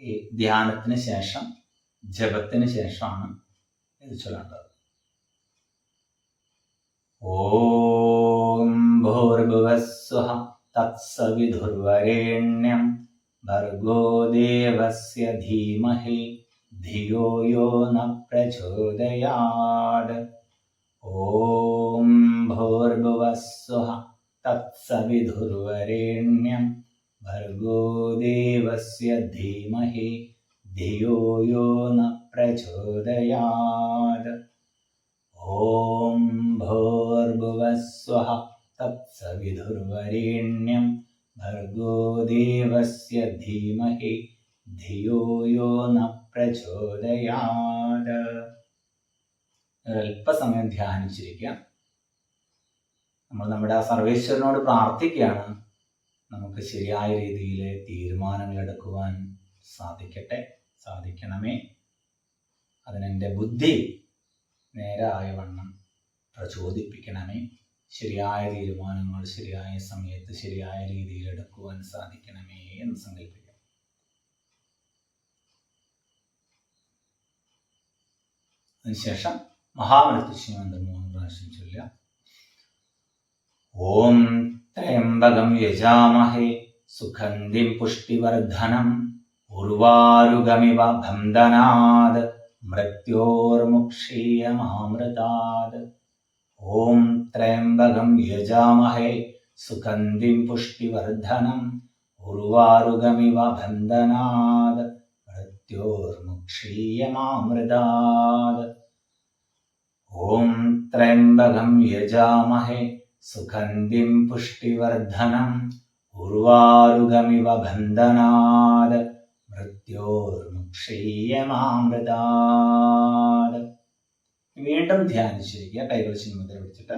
ഈ ധ്യാനത്തിന് ശേഷം, ജപത്തിന് ശേഷമാണ് ഇത് ചൊല്ലേണ്ടത്. ഓം ഭൂർഭുവസ്വഃ തത്സവിതുർവരേണ്യം ഭർഗോ ദേവസ്യ ധീമഹി ധിയോ യോ ന പ്രചോദയാത്. ഓം ഭൂർഭുവസ്വഃ തത്സവിതുർവരേണ്യം ഭർഗോ ദേവസ്യ ധീമഹി ധിയോ യോ ന പ്രചോദയാത്. ഓം ഭൂർഭുവസ്വഃ തത്സവിതുർവരേണ്യം ഭർഗോ ദേവസ്യ ധീമഹി ധിയോ യോ ന പ്രചോദയാത്. ഒരല്പസമയം ധ്യാനിച്ചിരിക്കുക. നമ്മൾ നമ്മുടെ ആ സർവേശ്വരനോട് പ്രാർത്ഥിക്കുകയാണ്, നമുക്ക് ശരിയായ രീതിയിൽ തീരുമാനങ്ങൾ എടുക്കുവാൻ സാധിക്കണമേ. അതിനെൻ്റെ ബുദ്ധി നേരായ വണ്ണം പ്രചോദിപ്പിക്കണമേ. ശരിയായ തീരുമാനങ്ങൾ ശരിയായ സമയത്ത് ശരിയായ രീതിയിൽ എടുക്കുവാൻ സാധിക്കണമേ എന്ന് സങ്കല്പിക്കാം. അതിനുശേഷം മഹാമൃത്യുഞ്ജയ മന്ത്രം 3 പ്രാവശ്യം ചൊല്ലുക. ഓം ത്രയംബകം യജാമഹേ സുഗന്ധിം പുഷ്ടിവർദ്ധനം ഉർവാരുകമിവ ബന്ധനാത് മൃത്യോർമുക്ഷീയമാമൃതാത്. ഓം ത്രയംബകം യജാമഹേ സുഗന്ധിം പുഷ്ടിവർദ്ധനം ഉർവാരുകമിവ ബന്ധനാത് മൃത്യോർമുക്ഷീയമാമൃതാത്. ഓം ത്രയംബകം യജാമഹേ സുഗന്ധിം പുഷ്ടിവർദ്ധനം ഉർവാരുകമിവ ബന്ധനാത് മൃത്യോർമുക്ഷീയമാമൃതാത്. വീണ്ടും ധ്യാനിച്ചിരിക്കുക. കൈകൾ ചിന്മുദ്ര പിടിച്ചിട്ട്.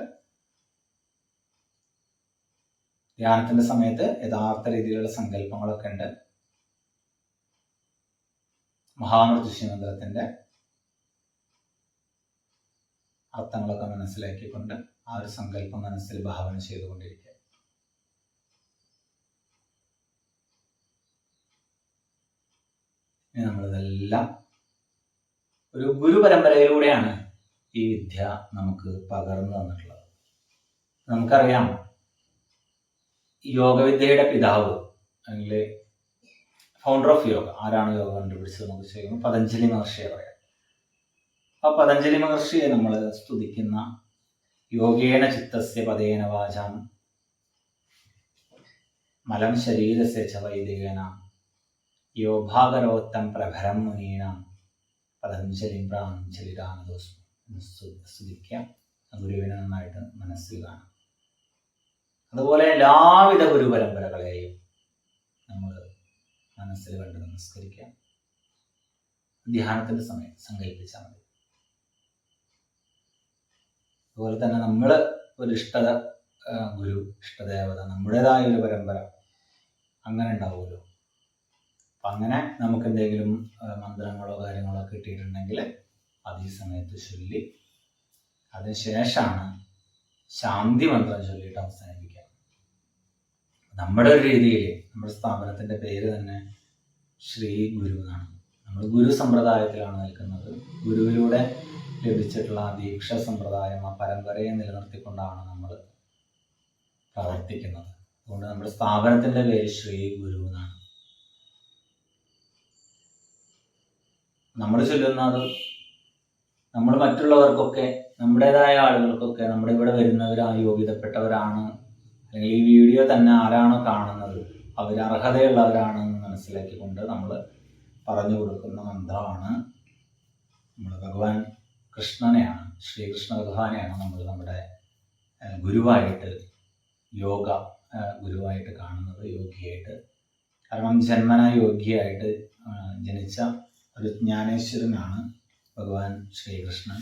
ധ്യാനത്തിന്റെ സമയത്ത് യഥാർത്ഥ രീതിയിലുള്ള സങ്കല്പങ്ങളൊക്കെ ഉണ്ട്. മഹാമൃത്യുഞ്ജയ മന്ത്രത്തിന്റെ അർത്ഥങ്ങളൊക്കെ മനസ്സിലാക്കിക്കൊണ്ട് ആ ഒരു സങ്കല്പം മനസ്സിൽ ഭാവന ചെയ്തുകൊണ്ടിരിക്കുക. നമ്മളിതെല്ലാം ഒരു ഗുരുപരമ്പരയിലൂടെയാണ് ഈ വിദ്യ നമുക്ക് പകർന്നു തന്നിട്ടുള്ളത്. നമുക്കറിയാം, യോഗവിദ്യയുടെ പിതാവ് അല്ലെങ്കിൽ ഫൗണ്ടർ ഓഫ് യോഗ ആരാണ് യോഗ കണ്ടുപിടിച്ചത് നമുക്ക് ചോദിക്കുമ്പോൾ പതഞ്ജലി മഹർഷിയെ പറയാം. ആ പതഞ്ജലി മഹർഷിയെ നമ്മൾ സ്തുതിക്കുന്ന യോഗേന ചിത്തസ്യ പദേന വാചാം മലം ശരീരസ്യ ച വൈദികേന യോഭാകരോത്തം പ്രഭരം മുനീനാം പതഞ്ജലിം പ്രാഞ്ജലിരാനദോസ്മി എന്ന് സ്തുതിക്കാം. ഗുരുവിനെ നന്നായിട്ട് മനസ്സിൽ കാണാം. അതുപോലെ എല്ലാവിധ ഗുരുപരമ്പരകളെയും നമ്മൾ മനസ്സിൽ കണ്ട് നമസ്കരിക്കാം. ധ്യാനത്തിന്റെ സമയം സങ്കല്പിച്ചാൽ മതി. അതുപോലെ തന്നെ നമ്മൾ ഒരു ഗുരു, ഇഷ്ടദേവത, നമ്മുടേതായ ഒരു പരമ്പര അങ്ങനെ ഉണ്ടാവുമല്ലോ. അപ്പം അങ്ങനെ നമുക്ക് എന്തെങ്കിലും മന്ത്രങ്ങളോ കാര്യങ്ങളോ കിട്ടിയിട്ടുണ്ടെങ്കിൽ അത് ഈ സമയത്ത് ചൊല്ലി അതിനുശേഷമാണ് ശാന്തി മന്ത്രം ചൊല്ലിയിട്ട് അവസാനിപ്പിക്കുക. നമ്മുടെ ഒരു രീതിയിൽ നമ്മുടെ സ്ഥാപനത്തിൻ്റെ പേര് തന്നെ ശ്രീ ഗുരു എന്നാണ്. നമ്മൾ ഗുരു സമ്പ്രദായത്തിലാണ് നിൽക്കുന്നത്. ഗുരുവിലൂടെ ലഭിച്ചിട്ടുള്ള ആ ദീക്ഷ സമ്പ്രദായം, ആ പരമ്പരയെ നിലനിർത്തിക്കൊണ്ടാണ് നമ്മൾ പ്രവർത്തിക്കുന്നത്. അതുകൊണ്ട് നമ്മുടെ സ്ഥാപനത്തിൻ്റെ പേര് ശ്രീ ഗുരു എന്നാണ്. നമ്മൾ ചൊല്ലുന്നത് നമ്മൾ മറ്റുള്ളവർക്കൊക്കെ, നമ്മുടേതായ ആളുകൾക്കൊക്കെ, നമ്മുടെ ഇവിടെ വരുന്നവർ യോഗ്യതപ്പെട്ടവരാണ്, അല്ലെങ്കിൽ ഈ വീഡിയോ തന്നെ ആരാണോ കാണുന്നത് അവർ അർഹതയുള്ളവരാണെന്ന് മനസ്സിലാക്കിക്കൊണ്ട് നമ്മൾ പറഞ്ഞു കൊടുക്കുന്ന മന്ത്രമാണ്. നമ്മൾ ഭഗവാൻ കൃഷ്ണനെയാണ്, ശ്രീകൃഷ്ണ ഭഗവാനെയാണ് നമ്മൾ നമ്മുടെ ഗുരുവായിട്ട്, യോഗ ഗുരുവായിട്ട് കാണുന്നത്, യോഗിയായിട്ട് കാരണം ജന്മന യോഗ്യയായിട്ട് ജനിച്ച ഒരു ജ്ഞാനേശ്വരനാണ് ഭഗവാൻ ശ്രീകൃഷ്ണൻ.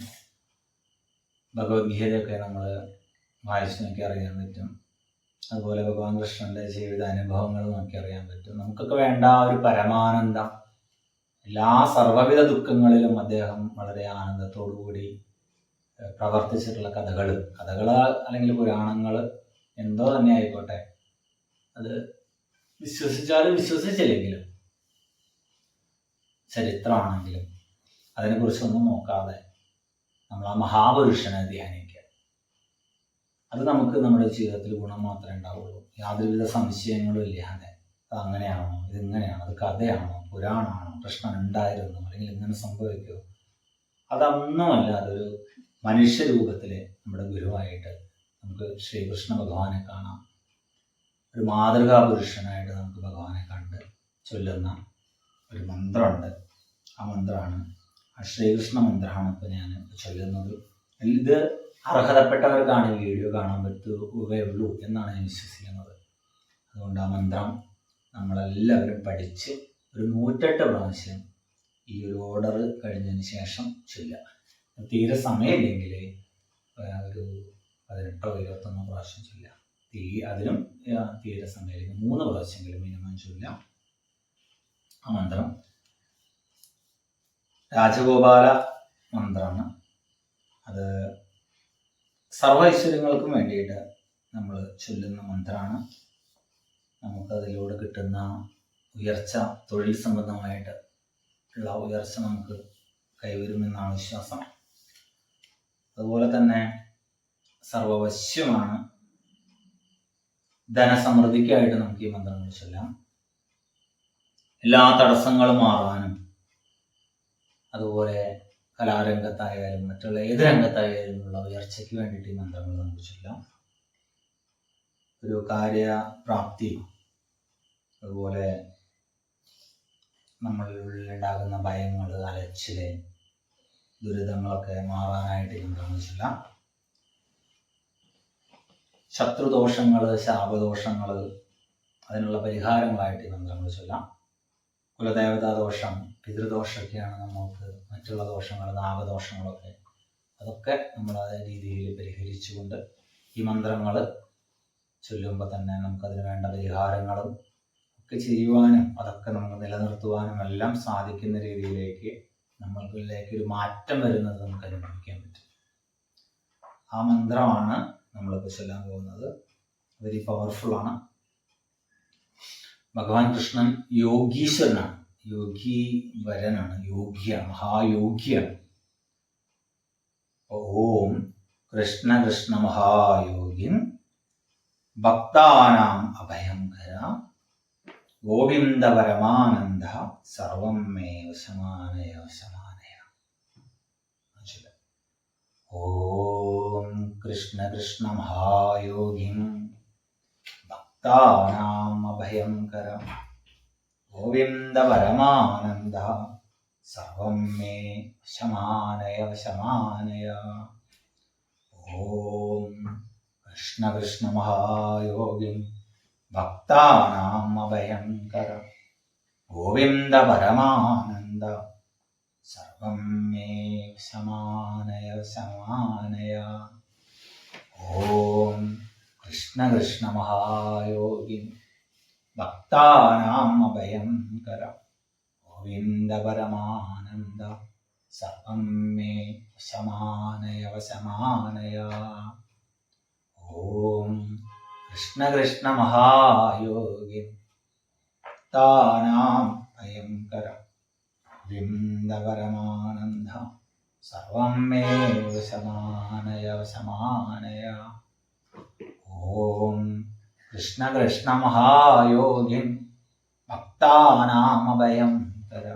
ഭഗവത്ഗീതയൊക്കെ നമ്മൾ വായിച്ചു നോക്കി അറിയാൻ പറ്റും. അതുപോലെ ഭഗവാൻ കൃഷ്ണൻ്റെ ജീവിതാനുഭവങ്ങൾ നോക്കി അറിയാൻ പറ്റും. നമുക്കൊക്കെ വേണ്ട ഒരു പരമാനന്ദം, എല്ലാ സർവ്വവിധ ദുഃഖങ്ങളിലും അദ്ദേഹം വളരെ ആനന്ദത്തോടുകൂടി പ്രവർത്തിച്ചിട്ടുള്ള കഥകൾ അല്ലെങ്കിൽ പുരാണങ്ങൾ എന്തോ തന്നെ ആയിക്കോട്ടെ, അത് വിശ്വസിച്ചാലും വിശ്വസിച്ചില്ലെങ്കിലും ചരിത്രമാണെങ്കിലും അതിനെക്കുറിച്ചൊന്നും നോക്കാതെ നമ്മൾ ആ മഹാപുരുഷനെ ധ്യാനിക്കുക. അത് നമുക്ക് നമ്മുടെ ജീവിതത്തിൽ ഗുണം മാത്രമേ ഉണ്ടാവുള്ളൂ. യാതൊരുവിധ സംശയങ്ങളും ഇല്ലാതെ അത് അങ്ങനെയാണോ, ഇതിങ്ങനെയാണോ, അത് കഥയാണോ, പുരാണമാണോ, കൃഷ്ണൻ ഉണ്ടായിരുന്നു അല്ലെങ്കിൽ ഇങ്ങനെ സംഭവിക്കുമോ, അതൊന്നുമല്ല. അതൊരു മനുഷ്യരൂപത്തിൽ നമ്മുടെ ഗുരുവായിട്ട് നമുക്ക് ശ്രീകൃഷ്ണ ഭഗവാനെ കാണാം. ഒരു മാതൃകാ പുരുഷനായിട്ട് നമുക്ക് ഭഗവാനെ കണ്ട് ചൊല്ലുന്ന ഒരു മന്ത്രമുണ്ട്. ആ മന്ത്രമാണ്, ആ ശ്രീകൃഷ്ണ മന്ത്രമാണ് ഇപ്പോൾ ഞാൻ ചൊല്ലുന്നത്. ഇത് അർഹതപ്പെട്ടവർക്കാണ് ഈ വീഡിയോ കാണാൻ പറ്റുകയുള്ളൂ എന്നാണ് ഞാൻ വിശ്വസിക്കുന്നത്. അതുകൊണ്ട് ആ മന്ത്രം നമ്മളെല്ലാവരും പഠിച്ച് ഒരു 108 പ്രാവശ്യം ഈ ഒരു ഓർഡർ കഴിഞ്ഞതിന് ശേഷം ചൊല്ലുക. തീരെ സമയമില്ലെങ്കിൽ ഒരു 18 21 പ്രാവശ്യം ചൊല്ലുക. അതിനും തീരെ സമയമില്ലെങ്കിൽ 3 പ്രാവശ്യമെങ്കിലും മിനിമം ചൊല്ലുക. ആ മന്ത്രം രാജഗോപാല മന്ത്രമാണ്. അത് സർവ്വ ഐശ്വര്യങ്ങൾക്കും വേണ്ടിയിട്ട് നമ്മൾ ചൊല്ലുന്ന മന്ത്രമാണ്. നമുക്കതിലൂടെ കിട്ടുന്ന ഉയർച്ച, തൊഴിൽ സംബന്ധമായിട്ട് ഉള്ള ഉയർച്ച നമുക്ക് കൈവരുമെന്നാണ് വിശ്വാസം. അതുപോലെ തന്നെ സർവവശ്യമാണ്. ധനസമൃദ്ധിക്കായിട്ട് നമുക്ക് ഈ മന്ത്രങ്ങൾ ചൊല്ലാം. എല്ലാ തടസ്സങ്ങളും മാറാനും, അതുപോലെ കലാരംഗത്തായാലും മറ്റുള്ള ഏത് രംഗത്തായാലും ഉള്ള ഉയർച്ചയ്ക്ക് വേണ്ടിയിട്ട് ഈ മന്ത്രങ്ങൾ നമുക്ക് ചൊല്ലാം. ഒരു കാര്യപ്രാപ്തി, അതുപോലെ നമ്മളിലുണ്ടാകുന്ന ഭയങ്ങൾ, അലച്ചില്, ദുരിതങ്ങളൊക്കെ മാറാനായിട്ട് ഈ മന്ത്രങ്ങൾ ചൊല്ലാം. ശത്രുദോഷങ്ങൾ, ശാപദോഷങ്ങൾ, അതിനുള്ള പരിഹാരങ്ങളായിട്ട് ഈ മന്ത്രങ്ങൾ ചൊല്ലാം. കുലദേവതാ ദോഷം, പിതൃദോഷമൊക്കെയാണ് നമുക്ക് മറ്റുള്ള ദോഷങ്ങൾ, നാഗദോഷങ്ങളൊക്കെ, അതൊക്കെ നമ്മൾ അതേ രീതിയിൽ പരിഹരിച്ചുകൊണ്ട് ഈ മന്ത്രങ്ങൾ ചൊല്ലുമ്പോൾ തന്നെ നമുക്കതിന് വേണ്ട പരിഹാരങ്ങളും ഒക്കെ ചെയ്യുവാനും അതൊക്കെ നമുക്ക് നിലനിർത്തുവാനും എല്ലാം സാധിക്കുന്ന രീതിയിലേക്ക് നമ്മൾക്കിലേക്ക് ഒരു മാറ്റം വരുന്നത് നമുക്ക് അനുഭവിക്കാൻ പറ്റും. ആ മന്ത്രമാണ് നമ്മളിപ്പോൾ ചൊല്ലാൻ പോകുന്നത്. വെരി പവർഫുള്ളാണ്. ഭഗവാൻ കൃഷ്ണൻ യോഗീശ്വരനാണ്, യോഗി വരനാണ്, യോഗിയാണ്, മഹായോഗിയാണ്. ഓം കൃഷ്ണ കൃഷ്ണ മഹായോഗിൻ ഭക്താനാം അഭയങ്കര ഗോവിന്ദ പരമാനന്ദ സർവം മേ വശമാനയ വശമാനയ. ഓം കൃഷ്ണ കൃഷ്ണ മഹായോഗിൻ ഭക്താനാം അഭയങ്കര ഗോവിന്ദ പരമാനന്ദ സർവം മേ വശമാനയ വശമാനയ. ഓം കൃഷ്ണ കൃഷ്ണ മഹായോഗിൻ ഭക്താനാം അഭയങ്കര ഗോവിന്ദ പരമാനന്ദ സർവം മേ വശമാനയ വശമാനയ. ഓം കൃഷ്ണ കൃഷ്ണ മഹായോഗിൻ ഭക്താനാം അഭയങ്കര ഗോവിന്ദ പരമാനന്ദ സർവം മേ വശമാനയ വശമാനയ. ഓം കൃഷ്ണ കൃഷ്ണ മഹായോഗിൻ ഭക്താനാം അഭയങ്കര ഗോവിന്ദ പരമാനന്ദ സർവം മേ വശമാനയ വശമാനയ. ഓം കൃഷ്ണ കൃഷ്ണ മഹായോഗിൻ ഭക്താനാം അഭയങ്കര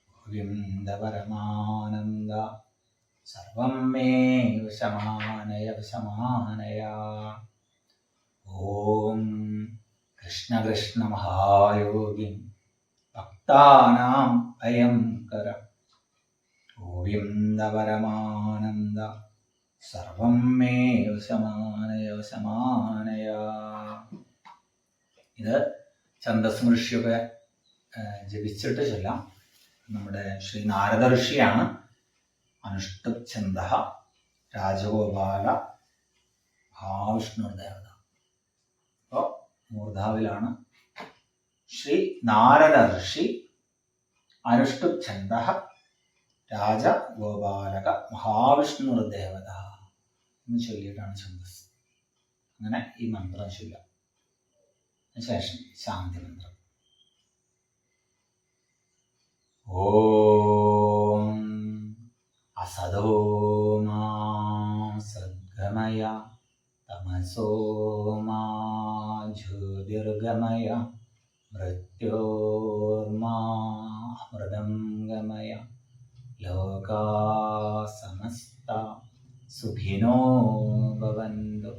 ഗോവിന്ദ പരമാനന്ദ സർവം മേ വശമാനയ വശമാനയ. ഓം കൃഷ്ണ കൃഷ്ണ മഹായോഗിൻ ഭക്താനാം അഭയങ്കര ഗോവിന്ദ പരമാനന്ദ സർവം മേ വശമാനയ വശമാനയ. ഇത് ഛന്ദസ്സും ഋഷിയൊക്കെ ജപിച്ചിട്ട് ചൊല്ലാം. നമ്മുടെ ശ്രീ നാരദ ഋഷിയാണ് അനുഷ്ഠുപ് ഛന്ദഃ രാജഗോപാല മഹാവിഷ്ണു ദേവത. അപ്പോൾ മൂർധാവിലാണ് ശ്രീ നാരദ ഋഷി അനുഷ്ഠുപ് ഛന്ദഃ രാജഗോപാലക മഹാവിഷ്ണു ദേവത എന്ന് ചൊല്ലിയിട്ടാണ് ഛന്ദസ്. അങ്ങനെ ഈ മന്ത്രം ചൊല്ലാം. അതിനുശേഷം ശാന്തി മന്ത്രം. ഓം അസതോ മാ സദ്ഗമയ തമസോ മാ ജ്യോതിർഗമയ മൃത്യോർമാ അമൃതം ഗമയ ലോകാ സമസ്ത സുഖിനോ ഭവന്തു.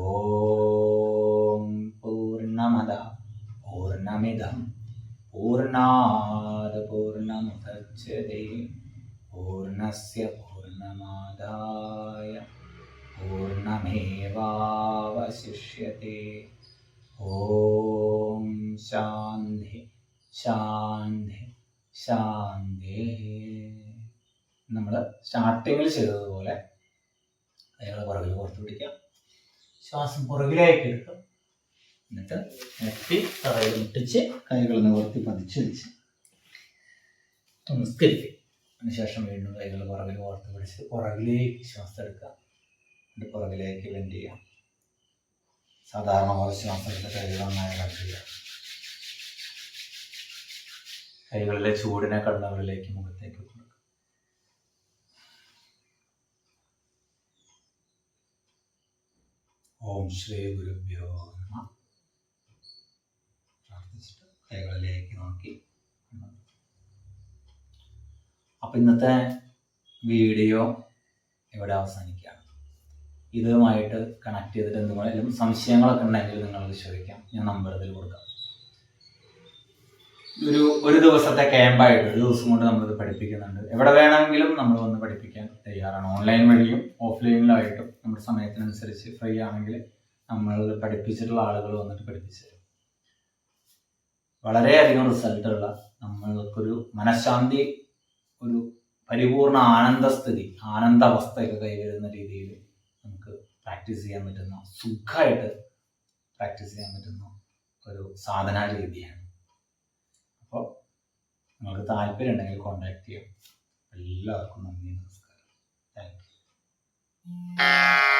ഓം പൂർണ്ണമദ പൂർണ്ണമിദം പൂർണ്ണാത് പൂർണ്ണമുദച്യത്തെ പൂർണ്ണസ്യ പൂർണ്ണമാദായ പൂർണ്ണമേവാവശിഷ്യത്തെ. ഓം ശാന്തി ശാന്തി ശാന്തി. നമ്മൾ സ്റ്റാർട്ടിങ്ങിൽ ചെയ്തതുപോലെ കൈകൾ പുറകിൽ പുറത്തു പിടിക്കാം. ശ്വാസം പുറകിലേക്ക് എടുക്കും. എന്നിട്ട് നെറ്റി തറയിൽ മുട്ടിച്ച് കൈകൾ നിവർത്തി പതിച്ച് വെച്ച് നമസ്കരിക്കും. അതിനുശേഷം വീണ്ടും കൈകൾ പുറകിൽ ഓർത്ത് പിടിച്ച് പുറകിലേക്ക് ശ്വാസം എടുക്കുക. എന്നിട്ട് പുറകിലേക്ക് ബെൻഡ് ചെയ്യാം. സാധാരണ പോലെ ശ്വാസം എടുത്ത് കൈകൾ നന്നായി ഇളക്കുക. കൈകളിലെ ചൂടിനെ കണ്ണുകളിലേക്ക് മുഖത്തേക്ക് കൊടുക്കുക. ഓം ശ്രീ ഗുരുഭ്യോ നമഃ. പ്രാർത്ഥിച്ചിട്ട് കൈകളിലേക്ക് നോക്കി. അപ്പം ഇന്നത്തെ വീഡിയോ ഇവിടെ അവസാനിക്കുകയാണ്. ഇതുമായിട്ട് കണക്ട് ചെയ്തിട്ട് എന്തെങ്കിലും സംശയങ്ങളൊക്കെ ഉണ്ടെങ്കിൽ നിങ്ങൾക്ക് ചോദിക്കാം. ഞാൻ നമ്പർ ഇതിൽ കൊടുക്കാം. ഒരു ദിവസത്തെ ക്യാമ്പായിട്ട് ഒരു ദിവസം കൊണ്ട് നമ്മളിത് പഠിപ്പിക്കുന്നുണ്ട്. എവിടെ വേണമെങ്കിലും നമ്മൾ വന്ന് പഠിപ്പിക്കാൻ തയ്യാറാണ്. ഓൺലൈൻ വഴിയും ഓഫ്ലൈനിലായിട്ടും നമ്മുടെ സമയത്തിനനുസരിച്ച് ഫ്രീ ആണെങ്കിൽ നമ്മൾ പഠിപ്പിച്ചിട്ടുള്ള ആളുകൾ വന്നിട്ട് പഠിപ്പിച്ചു തരും. വളരെയധികം റിസൾട്ടുള്ള നമ്മൾക്കൊരു മനഃശാന്തി, ഒരു പരിപൂർണ ആനന്ദസ്ഥിതി, ആനന്ദാവസ്ഥയൊക്കെ കൈവരുന്ന രീതിയിൽ നമുക്ക് പ്രാക്ടീസ് ചെയ്യാൻ പറ്റുന്ന, സുഖമായിട്ട് പ്രാക്ടീസ് ചെയ്യാൻ പറ്റുന്ന ഒരു സാധനാ രീതിയാണ്. അപ്പോൾ നിങ്ങൾക്ക് താല്പര്യം ഉണ്ടെങ്കിൽ കോൺടാക്ട് ചെയ്യാം. എല്ലാവർക്കും നന്ദി, നമസ്കാരം. Thank you.